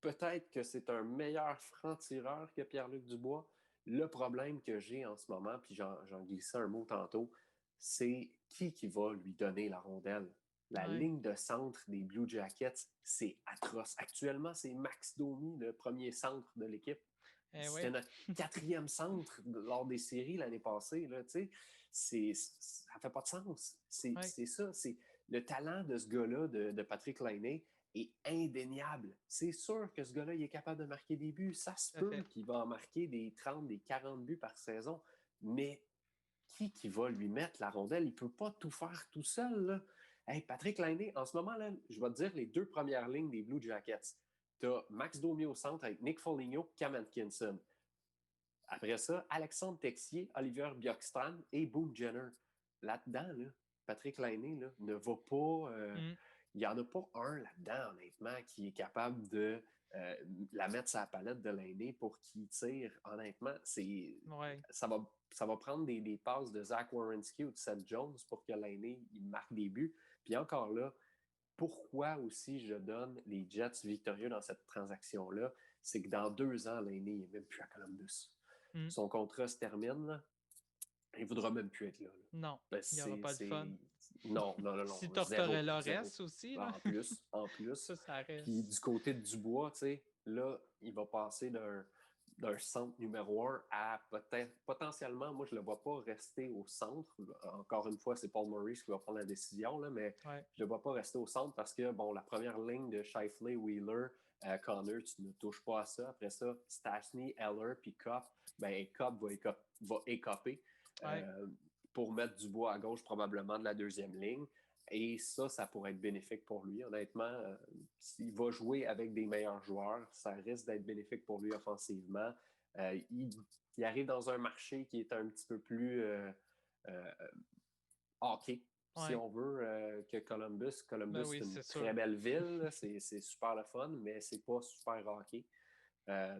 Peut-être que c'est un meilleur franc-tireur que Pierre-Luc Dubois. Le problème que j'ai en ce moment, puis j'en glissais un mot tantôt, c'est qui va lui donner la rondelle. La ligne de centre des Blue Jackets, c'est atroce. Actuellement, c'est Max Domi, le premier centre de l'équipe. C'était notre 4e centre lors des séries l'année passée. Là, ça ne fait pas de sens. C'est ça. Le talent de ce gars-là, de Patrick Lainé, est indéniable. C'est sûr que ce gars-là, il est capable de marquer des buts. Ça se peut qu'il va en marquer des 30, des 40 buts par saison. Mais qui va lui mettre la rondelle? Il ne peut pas tout faire tout seul. Là. Hey, Patrick Lainé, en ce moment, là, je vais te dire les 2 premières lignes des Blue Jackets. Tu as Max Domi au centre avec Nick Foligno, Cam Atkinson. Après ça, Alexandre Texier, Olivier Bjorkstrand et Boone Jenner. Là-dedans, là, Patrick Lainé là, ne va pas... Il n'y en a pas un là-dedans, honnêtement, qui est capable de la mettre sur la palette de Lainé pour qu'il tire. Honnêtement, ça va prendre des passes de Zach Werenski ou de Seth Jones pour que Lainé il marque des buts. Puis encore là, pourquoi aussi je donne les Jets victorieux dans cette transaction-là, c'est que dans 2 ans, Lainé n'est même plus à Columbus. Son contrat se termine, là. Il ne voudra même plus être là. Non, il n'y aura pas de fun. Non. Si Tortorella reste aussi. Là. En plus. Ça reste. Puis du côté de Dubois, là, il va passer d'un centre numéro 1 à peut-être, potentiellement, moi, je ne le vois pas rester au centre. Encore une fois, c'est Paul Maurice qui va prendre la décision, là, mais je ne le vois pas rester au centre parce que, bon, la première ligne de Scheifele, Wheeler, Connor, tu ne touches pas à ça. Après ça, Stastny, Eller, puis Kopp, Kopp va écoper pour mettre Dubois à gauche probablement de la 2e ligne. Et ça pourrait être bénéfique pour lui. Honnêtement, s'il va jouer avec des meilleurs joueurs, ça risque d'être bénéfique pour lui offensivement. Il arrive dans un marché qui est un petit peu plus hockey, si Ouais. on veut, que Columbus. Columbus, Oui, c'est une c'est très sûr. belle ville, c'est super le fun, mais c'est pas super hockey.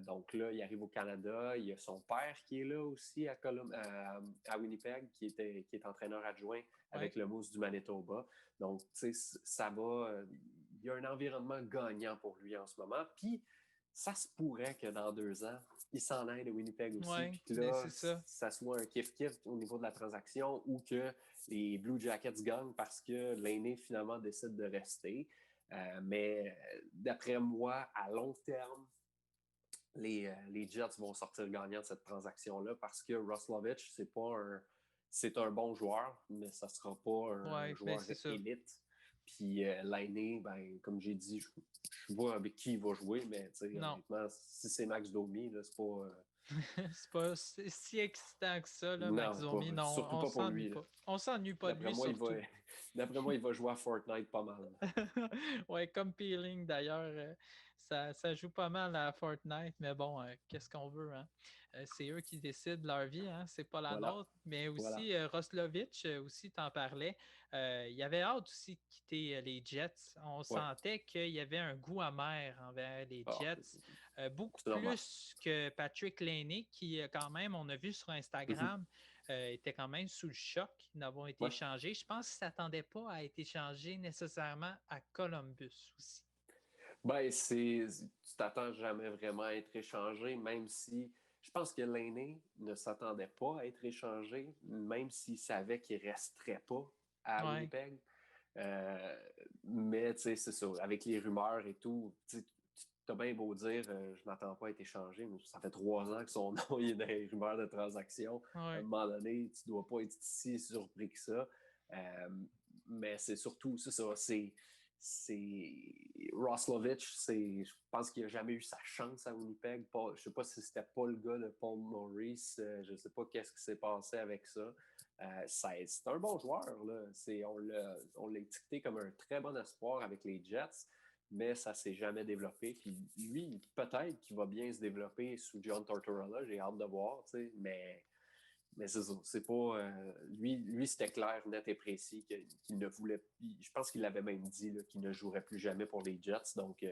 Donc là, il arrive au Canada. Il y a son père qui est là aussi à Winnipeg, qui est entraîneur adjoint avec le Moose du Manitoba. Donc, tu sais, ça va. Il y a un environnement gagnant pour lui en ce moment. Puis, ça se pourrait que dans 2 ans, il s'en aille de Winnipeg aussi. Ouais, Puis que mais là, c'est ça. ça soit un kiff-kiff au niveau de la transaction ou que les Blue Jackets gagnent parce que l'aîné finalement décide de rester. Mais d'après moi, à long terme, les Jets vont sortir gagnants de cette transaction-là parce que Roslovich, c'est un bon joueur, mais ça ne sera pas un joueur élite. Puis l'aîné, ben, comme j'ai dit, je vois avec qui il va jouer, mais honnêtement, si c'est Max Domi, c'est pas. C'est pas si excitant que ça, là, Max Non, Domi. Non, surtout on pas pour s'ennuie lui. pas. On s'ennuie pas de D'après lui, moi, surtout. D'après moi, il va jouer à Fortnite pas mal. Ouais, comme Peeling d'ailleurs, ça joue pas mal à Fortnite, mais bon, qu'est-ce qu'on veut, hein? C'est eux qui décident leur vie, hein? C'est pas la Voilà. nôtre. Mais Voilà. aussi, Roslovich, aussi, t'en parlais. Il avait hâte aussi de quitter les Jets. On sentait qu'il y avait un goût amer envers les Jets. Beaucoup plus que Patrick Laine, qui, quand même, on a vu sur Instagram, était quand même sous le choc d'avoir été échangé. Je pense qu'il ne s'attendait pas à être échangé nécessairement à Columbus aussi. Ben, tu t'attends jamais vraiment à être échangé, même si je pense que l'aîné ne s'attendait pas à être échangé, même s'il savait qu'il ne resterait pas à Winnipeg. Mais tu sais, c'est ça, avec les rumeurs et tout, tu as bien beau dire je ne m'attends pas à être échangé, mais ça fait 3 ans que son nom est dans les rumeurs de transaction. À un moment donné, tu ne dois pas être si surpris que ça. Mais c'est surtout, c'est ça, Roslovich, je pense qu'il n'a jamais eu sa chance à Winnipeg. Je ne sais pas si c'était pas le gars de Paul Maurice. Je ne sais pas qu'est-ce qui s'est passé avec ça. C'est un bon joueur. Là. On l'a étiqueté comme un très bon espoir avec les Jets, mais ça ne s'est jamais développé. Puis lui, peut-être qu'il va bien se développer sous John Tortorella. J'ai hâte de voir, mais c'est ça. C'est pas. Lui, c'était clair, net et précis qu'il ne voulait. Je pense qu'il l'avait même dit qu'il ne jouerait plus jamais pour les Jets. Donc,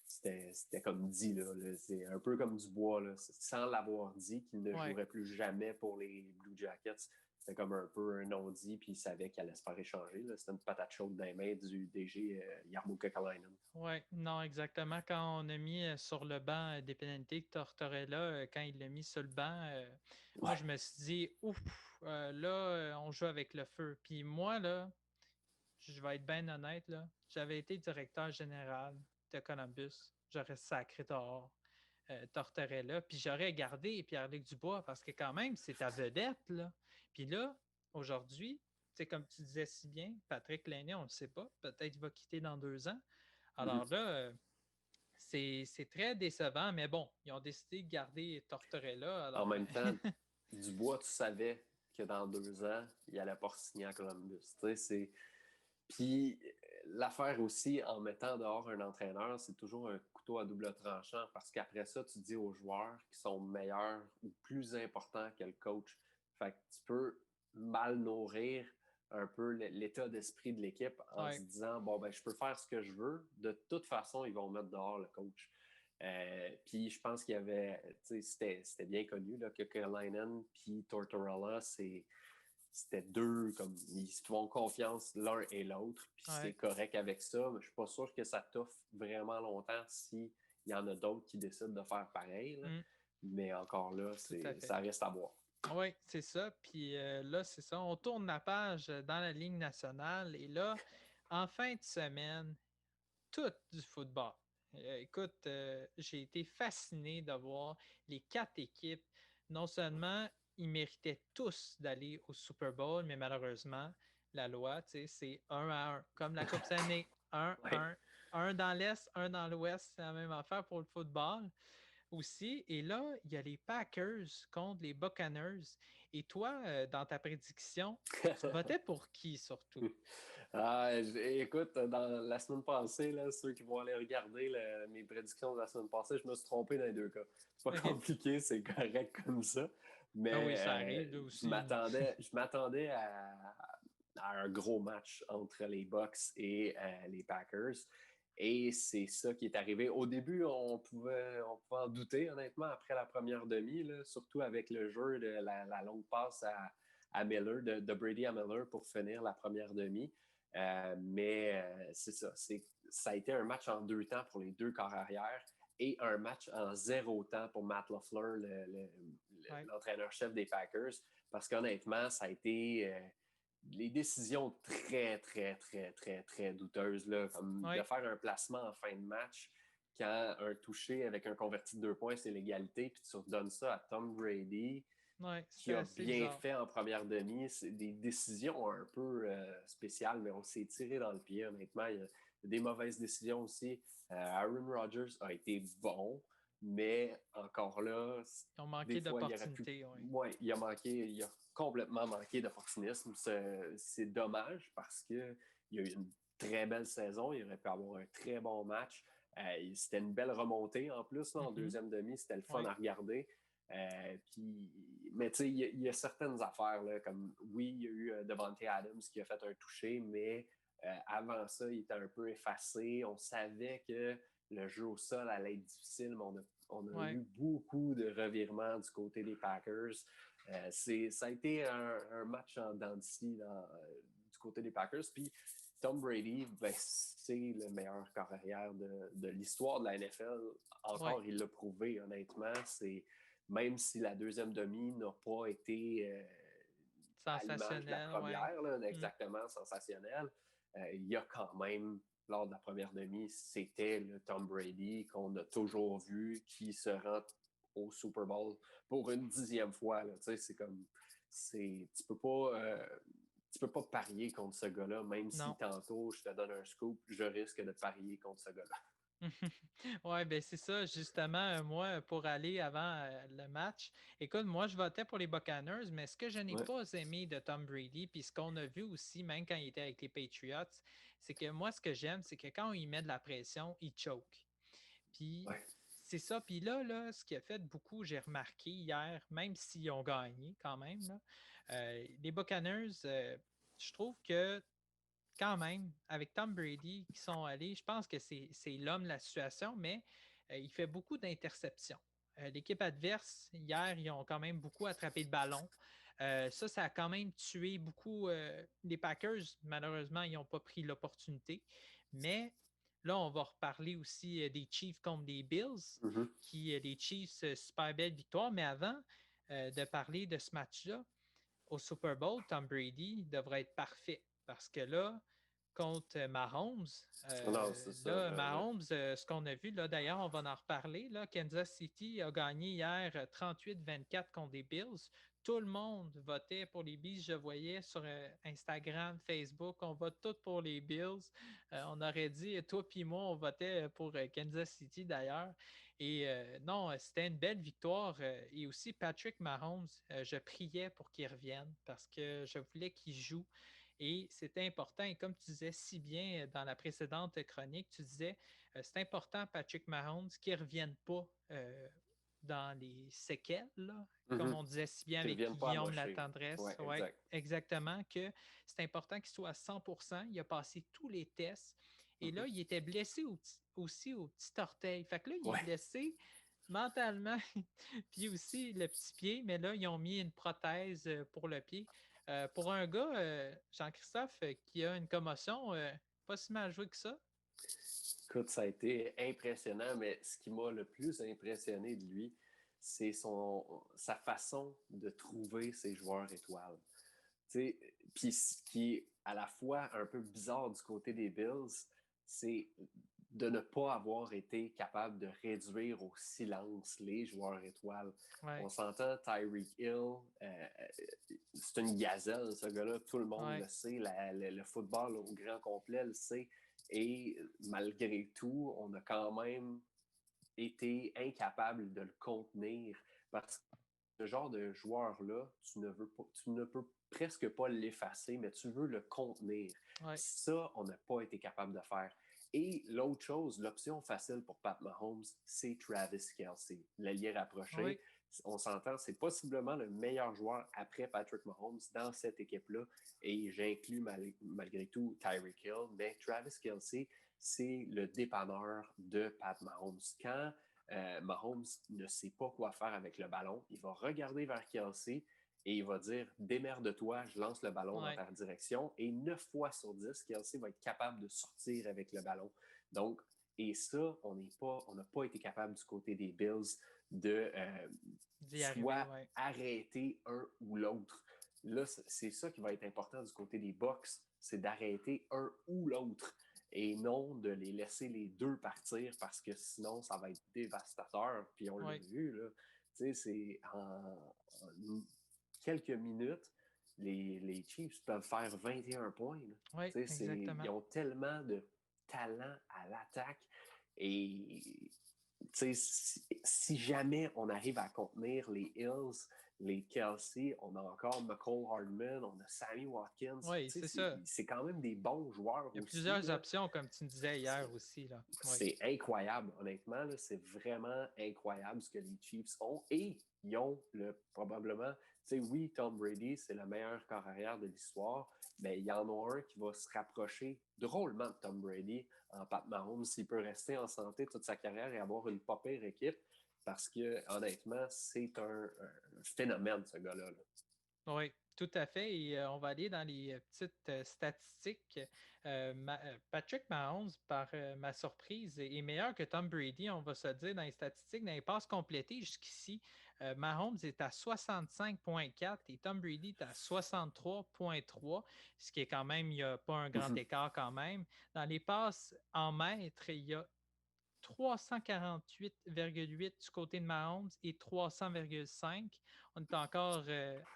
c'était comme dit. C'est un peu comme Dubois, sans l'avoir dit qu'il ne jouerait plus jamais pour les Blue Jackets. C'était comme un peu un non-dit, puis il savait qu'il allait se faire échanger. C'était une patate chaude dans les mains du DG Jarmo Kekalainen. Oui, non, exactement. Quand on a mis sur le banc des pénalités Tortorella, quand il l'a mis sur le banc, moi, je me suis dit, ouf, là, on joue avec le feu. Puis moi, là, je vais être bien honnête, là, j'avais été directeur général de Columbus. J'aurais sacré dehors Tortorella, puis j'aurais gardé Pierre-Luc Dubois parce que quand même, c'est ta vedette, là. Puis là, aujourd'hui, c'est comme tu disais si bien, Patrick Laine, on ne le sait pas, peut-être qu'il va quitter dans 2 ans. Alors là, c'est très décevant, mais bon, ils ont décidé de garder Tortorella. Alors... En même temps, Dubois, tu savais que dans 2 ans, il allait pas signer à Columbus. Puis l'affaire aussi, en mettant dehors un entraîneur, c'est toujours un couteau à double tranchant parce qu'après ça, tu dis aux joueurs qui sont meilleurs ou plus importants que le coach. Fait que tu peux mal nourrir un peu l'état d'esprit de l'équipe en se disant bon, ben, je peux faire ce que je veux. De toute façon, ils vont mettre dehors le coach. Puis je pense qu'il y avait, c'était bien connu là, que Kekalainen puis Tortorella, c'était deux, comme ils se font confiance l'un et l'autre, puis c'est correct avec ça, mais je suis pas sûr que ça t'offre vraiment longtemps s'il y en a d'autres qui décident de faire pareil. Mais encore là, ça reste à voir. Oui, c'est ça. Puis là, c'est ça. On tourne la page dans la Ligue nationale et là, en fin de semaine, tout du football. Écoute, j'ai été fasciné de voir les 4 équipes. Non seulement ils méritaient tous d'aller au Super Bowl, mais malheureusement, la loi, c'est 1-1. Comme la Coupe Stanley, 1-1. Un dans l'Est, un dans l'Ouest, c'est la même affaire pour le football. aussi. Et là, il y a les Packers contre les Buccaneers. Et toi, dans ta prédiction, tu votais pour qui surtout? Écoute, dans la semaine passée, là, ceux qui vont aller regarder mes prédictions de la semaine passée, je me suis trompé dans les deux cas. C'est pas OK. compliqué, c'est correct comme ça. Ben oui, Mais ça arrive là je aussi. m'attendais à un gros match entre les Bucks et les Packers. Et c'est ça qui est arrivé. Au début, on pouvait en douter, honnêtement, après la première demi, là, surtout avec le jeu de la longue passe à Miller, de Brady à Miller pour finir la première demi. Mais c'est ça. Ça a été un match en 2 temps pour les deux corps arrière et un match en 0 temps pour Matt LaFleur, Ouais. l'entraîneur-chef des Packers, parce qu'honnêtement, ça a été les décisions très, très, très, très, très douteuses, là, comme de Ouais. faire un placement en fin de match quand un touché avec un converti de 2 points, c'est l'égalité, puis tu redonnes ça à Tom Brady, Ouais, qui c'était a assez bien bizarre. fait en première demi. C'est des décisions un peu spéciales, mais on s'est tiré dans le pied, honnêtement. Il y a des mauvaises décisions aussi. Aaron Rodgers a été bon, mais encore là, Ils ont des manqué fois, il aurait pu. d'opportunités, oui. Ouais, il a complètement manqué d'opportunisme. C'est dommage parce qu'il a eu une très belle saison. Il aurait pu avoir un très bon match. C'était une belle remontée en plus, là, en deuxième demi. C'était le fun Ouais. à regarder. Mais tu sais, il y a certaines affaires, là, comme oui, il y a eu Davante Adams qui a fait un toucher, mais avant ça, il était un peu effacé. On savait que le jeu au sol allait être difficile, mais on a Ouais. eu beaucoup de revirements du côté des Packers. Ça a été un match en dents de scie du côté des Packers. Puis Tom Brady, ben, c'est le meilleur carrière de l'histoire de la NFL. Ouais. Encore, il l'a prouvé, honnêtement. Même si la deuxième demi n'a pas été à l'image de la Sensationnel, ouais. première, là, Mm. exactement sensationnelle, il y a quand même, lors de la première demi, c'était le Tom Brady qu'on a toujours vu qui se rend au Super Bowl pour une 10e fois. Là. C'est comme. Tu peux pas parier contre ce gars-là, même si Non. tantôt je te donne un scoop, je risque de parier contre ce gars-là. Oui, ben c'est ça, justement, moi, pour aller avant le match. Écoute, moi, je votais pour les Buccaneers, mais ce que je n'ai Ouais. pas aimé de Tom Brady, puis ce qu'on a vu aussi, même quand il était avec les Patriots, c'est que moi, ce que j'aime, c'est que quand il met de la pression, il choke. Puis Ouais. c'est ça. Puis là, ce qui a fait beaucoup, j'ai remarqué hier, même s'ils ont gagné quand même, là, les Buccaneers, je trouve que quand même, avec Tom Brady qui sont allés, je pense que c'est l'homme de la situation, mais il fait beaucoup d'interceptions. L'équipe adverse, hier, ils ont quand même beaucoup attrapé le ballon. Ça a quand même tué beaucoup les Packers. Malheureusement, ils n'ont pas pris l'opportunité. Mais là, on va reparler aussi des Chiefs contre les Bills, Mm-hmm. les Chiefs, super belle victoire. Mais avant de parler de ce match-là, au Super Bowl, Tom Brady devrait être parfait parce que là, contre Mahomes, Non, c'est ça. ce qu'on a vu, là, d'ailleurs, on va en reparler. Là, Kansas City a gagné hier 38-24 contre les Bills. Tout le monde votait pour les Bills. Je voyais sur Instagram, Facebook, on vote tous pour les Bills. On aurait dit, toi puis moi, on votait pour Kansas City d'ailleurs. Et non, c'était une belle victoire. Et aussi, Patrick Mahomes, je priais pour qu'il revienne parce que je voulais qu'il joue. Et c'était important. Et comme tu disais si bien dans la précédente chronique, tu disais c'est important, Patrick Mahomes, qu'il ne revienne pas dans les séquelles, là, comme Mm-hmm. on disait si bien Qu'ils ne avec reviennent pas Guillaume amocher. Latendresse. Ouais, Ouais, exact. exactement, que c'est important qu'il soit à 100%. Il a passé tous les tests. Et Mm-hmm. là, il était blessé aussi au petit orteil. Fait que là, il est Ouais. blessé mentalement, puis aussi le petit pied, mais là, ils ont mis une prothèse pour le pied. Pour un gars, Jean-Christophe, qui a une commotion, pas si mal joué que ça. Écoute, ça a été impressionnant, mais ce qui m'a le plus impressionné de lui, c'est sa façon de trouver ses joueurs étoiles. Puis ce qui est à la fois un peu bizarre du côté des Bills, c'est de ne pas avoir été capable de réduire au silence les joueurs étoiles. Ouais, On s'entend, Tyreek Hill, c'est une gazelle, ce gars-là, tout le monde ouais, le sait, le football au grand complet le sait. Et malgré tout, on a quand même été incapable de le contenir parce que ce genre de joueur-là, tu ne peux presque pas l'effacer, mais tu veux le contenir. Ouais. Ça, on n'a pas été capable de faire. Et l'autre chose, l'option facile pour Pat Mahomes, c'est Travis Kelce, l'allié rapproché. Oui. On s'entend, c'est possiblement le meilleur joueur après Patrick Mahomes dans cette équipe-là. Et j'inclus malgré tout Tyreek Hill, mais Travis Kelce, c'est le dépanneur de Pat Mahomes. Quand Mahomes ne sait pas quoi faire avec le ballon, il va regarder vers Kelce et il va dire « Démerde-toi, je lance le ballon dans ta direction. » Et 9 fois sur 10, Kelce va être capable de sortir avec le ballon. Donc, et ça, on n'a pas été capable du côté des Bills de soit arrêter un ou l'autre. Là, c'est ça qui va être important du côté des Bucs, c'est d'arrêter un ou l'autre et non de les laisser les deux partir parce que sinon, ça va être dévastateur. Puis on l'a vu, là. Tu sais, c'est en quelques minutes, les Chiefs peuvent faire 21 points. Oui, exactement. Ils ont tellement de talent à l'attaque et si jamais on arrive à contenir les Hills, les Kelce, on a encore McCall Hardman, on a Sammy Watkins. Oui, c'est ça. C'est quand même des bons joueurs aussi. Il y a plusieurs options, comme tu me disais hier aussi. Là. C'est incroyable, honnêtement. Là, c'est vraiment incroyable ce que les Chiefs ont. Et ils ont probablement... Oui, Tom Brady, c'est le meilleur corps arrière de l'histoire, mais il y en a un qui va se rapprocher drôlement de Tom Brady en Pat Mahomes s'il peut rester en santé toute sa carrière et avoir une pas pire équipe parce que, honnêtement, c'est un phénomène, ce gars-là. Là. Oui, tout à fait. Et on va aller dans les petites statistiques. Patrick Mahomes, par ma surprise, est meilleur que Tom Brady, on va se dire, dans les statistiques, dans les passes complétées jusqu'ici. Mahomes est à 65,4 et Tom Brady est à 63,3, ce qui est quand même, il n'y a pas un grand écart quand même. Dans les passes en mètres, il y a 348,8 du côté de Mahomes et 300,5. On est encore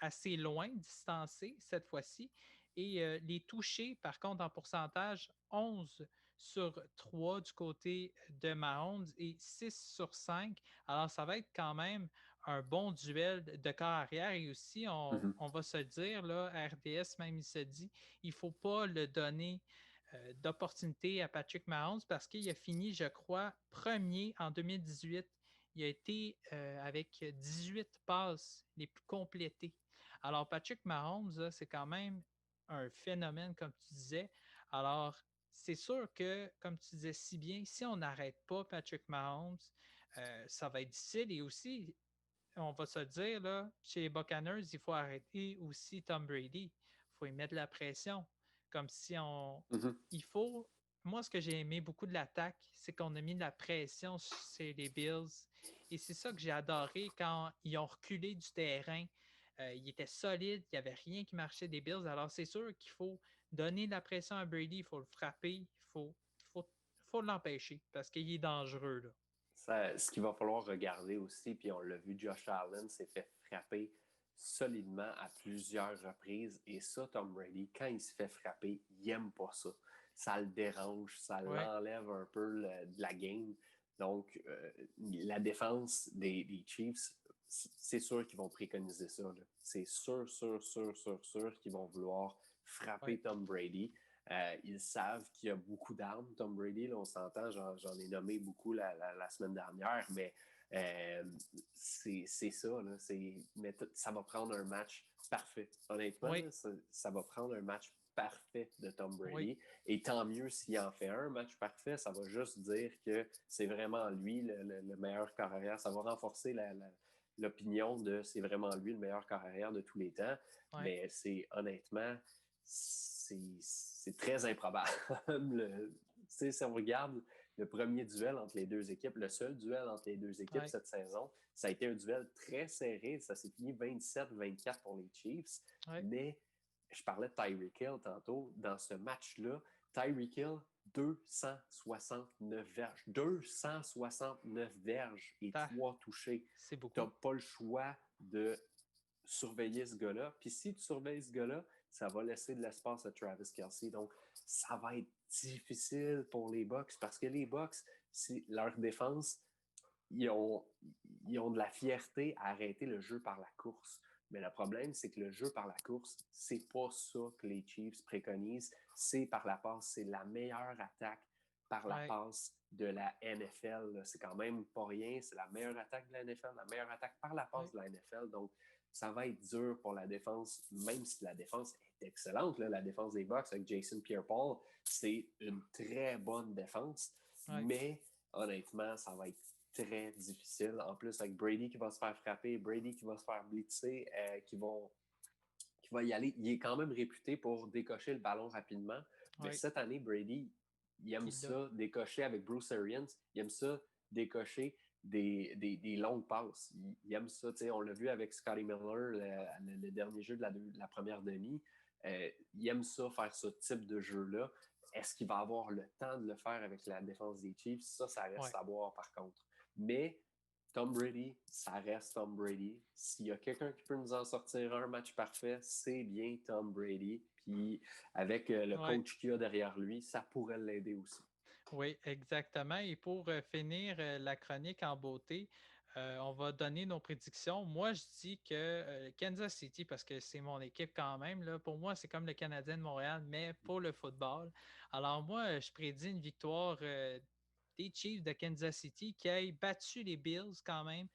assez loin, distancé cette fois-ci. Et les touchés, par contre, en pourcentage, 11 sur 3 du côté de Mahomes et 6 sur 5. Alors, ça va être quand même un bon duel de corps arrière. Et aussi, on va se le dire, là, RDS même, il se dit, il ne faut pas le donner d'opportunité à Patrick Mahomes parce qu'il a fini, je crois, premier en 2018. Il a été avec 18 passes les plus complétées. Alors, Patrick Mahomes, c'est quand même un phénomène, comme tu disais. Alors, c'est sûr que, comme tu disais si bien, si on n'arrête pas Patrick Mahomes, ça va être difficile. Et aussi, on va se dire, là, chez les Buccaneers, il faut arrêter aussi Tom Brady. Il faut y mettre de la pression. Comme si on. Il faut. Moi, ce que j'ai aimé beaucoup de l'attaque, c'est qu'on a mis de la pression sur les Bills. Et c'est ça que j'ai adoré quand ils ont reculé du terrain. Ils étaient solides, il n'y avait rien qui marchait des Bills. Alors, c'est sûr qu'il faut donner de la pression à Brady, il faut le frapper, faut l'empêcher parce qu'il est dangereux. Là. Ce qu'il va falloir regarder aussi, puis on l'a vu, Josh Allen s'est fait frapper solidement à plusieurs reprises. Et ça, Tom Brady, quand il se fait frapper, il n'aime pas ça. Ça le dérange, ça l'enlève un peu de la game. Donc, la défense des Chiefs, c'est sûr qu'ils vont préconiser ça. Là. C'est sûr qu'ils vont vouloir frapper Tom Brady. Ils savent qu'il y a beaucoup d'armes, Tom Brady, là, on s'entend, j'en ai nommé beaucoup la semaine dernière, mais c'est ça, là, mais ça va prendre un match parfait. Honnêtement, là, ça va prendre un match parfait de Tom Brady. Et tant mieux s'il en fait un match parfait, ça va juste dire que c'est vraiment lui le meilleur corps arrière. Ça va renforcer l'opinion de c'est vraiment lui le meilleur corps arrière de tous les temps. Mais c'est honnêtement, c'est très improbable. Si on regarde le premier duel entre les deux équipes, le seul duel entre les deux équipes cette saison, ça a été un duel très serré. Ça s'est fini 27-24 pour les Chiefs. Mais je parlais de Tyreek Hill tantôt. Dans ce match-là, Tyreek Hill, 269 verges. 269 verges et 3 touchés. C'est beaucoup. Tu n'as pas le choix de surveiller ce gars-là. Puis si tu surveilles ce gars-là, ça va laisser de l'espace à Travis Kelce. Donc, ça va être difficile pour les Bucs parce que les Bucs, leur défense, ils ont, ils ont de la fierté à arrêter le jeu par la course. Mais le problème, c'est que le jeu par la course, c'est pas ça que les Chiefs préconisent. C'est par la passe. C'est la meilleure attaque par la Ouais. passe de la NFL. C'est quand même pas rien. C'est la meilleure attaque de la NFL, la meilleure attaque par la passe de la NFL. Donc, ça va être dur pour la défense, même si la défense est excellente. Là, la défense des Bucs avec Jason Pierre-Paul, c'est une très bonne défense. Ouais. Mais honnêtement, ça va être très difficile. En plus, avec Brady qui va se faire frapper, Brady qui va se faire blitzer, qui va y aller. Il est quand même réputé pour décocher le ballon rapidement. Mais cette année, Brady, il aime ça, décocher avec Bruce Arians. Il aime ça, décocher des longues passes. Il aime ça. On l'a vu avec Scotty Miller, le dernier jeu de la première demi. Il aime ça, faire ce type de jeu-là. Est-ce qu'il va avoir le temps de le faire avec la défense des Chiefs? Ça reste à voir par contre. Mais Tom Brady, ça reste Tom Brady. S'il y a quelqu'un qui peut nous en sortir un match parfait, c'est bien Tom Brady. Puis avec le coach qu'il y a derrière lui, ça pourrait l'aider aussi. Oui, exactement. Et pour finir la chronique en beauté, on va donner nos prédictions. Moi, je dis que Kansas City, parce que c'est mon équipe quand même, là, pour moi, c'est comme le Canadien de Montréal, mais pour le football. Alors moi, je prédis une victoire des Chiefs de Kansas City qui aient battu les Bills quand même.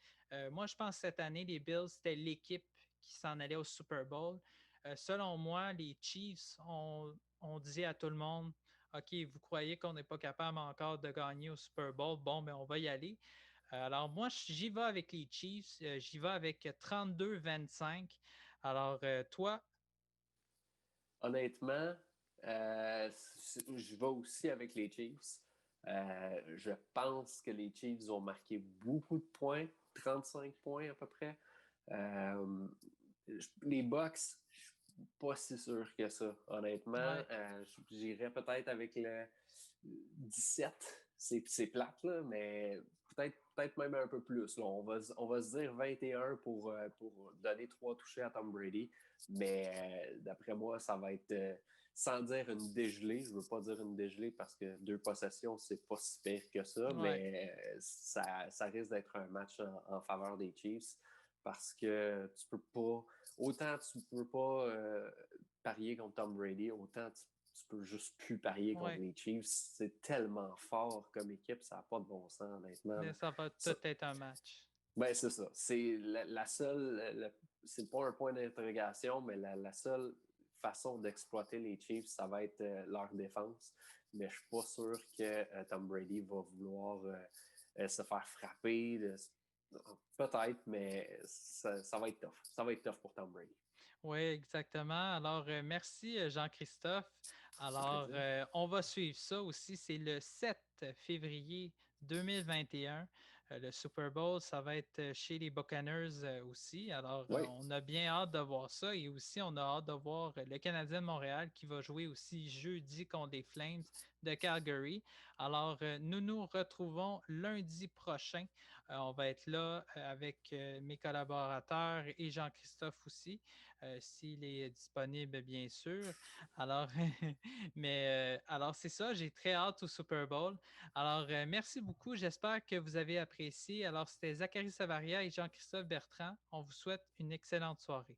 Moi, je pense que cette année, les Bills, c'était l'équipe qui s'en allait au Super Bowl. Selon moi, les Chiefs ont dit à tout le monde, OK, vous croyez qu'on n'est pas capable encore de gagner au Super Bowl? Bon, ben on va y aller. Alors, moi, j'y vais avec les Chiefs. J'y vais avec 32-25. Alors, toi? Honnêtement, je vais aussi avec les Chiefs. Je pense que les Chiefs ont marqué beaucoup de points, 35 points à peu près. Les Bucks, je suis pas si sûr que ça, honnêtement. J'irais peut-être avec le 17. C'est plate, là, mais peut-être même un peu plus. Là. On va se dire 21 pour donner 3 touchés à Tom Brady. Mais d'après moi, ça va être, sans dire une dégelée, je ne veux pas dire une dégelée parce que 2 possessions, c'est pas si pire que ça, mais ça risque d'être un match en faveur des Chiefs parce que tu peux pas, autant tu peux pas parier contre Tom Brady, autant tu peux juste plus parier contre les Chiefs. C'est tellement fort comme équipe, ça n'a pas de bon sens, honnêtement. Mais ça va tout être un match. Ben, c'est ça. C'est la seule, c'est pas un point d'interrogation, mais la seule façon d'exploiter les Chiefs, ça va être leur défense. Mais je suis pas sûr que Tom Brady va vouloir se faire frapper. Peut-être, mais ça va être tough. Ça va être tough pour Tom Brady. Oui, exactement. Alors, merci Jean-Christophe. Alors, on va suivre ça aussi. C'est le 7 février 2021. Le Super Bowl, ça va être chez les Buccaneers aussi. Alors, on a bien hâte de voir ça. Et aussi, on a hâte de voir le Canadien de Montréal qui va jouer aussi jeudi contre les Flames de Calgary. Alors, nous nous retrouvons lundi prochain. On va être là avec mes collaborateurs et Jean-Christophe aussi. S'il est disponible, bien sûr. Alors, alors c'est ça, j'ai très hâte au Super Bowl. Alors, merci beaucoup. J'espère que vous avez apprécié. Alors, c'était Zachary Savaria et Jean-Christophe Bertrand. On vous souhaite une excellente soirée.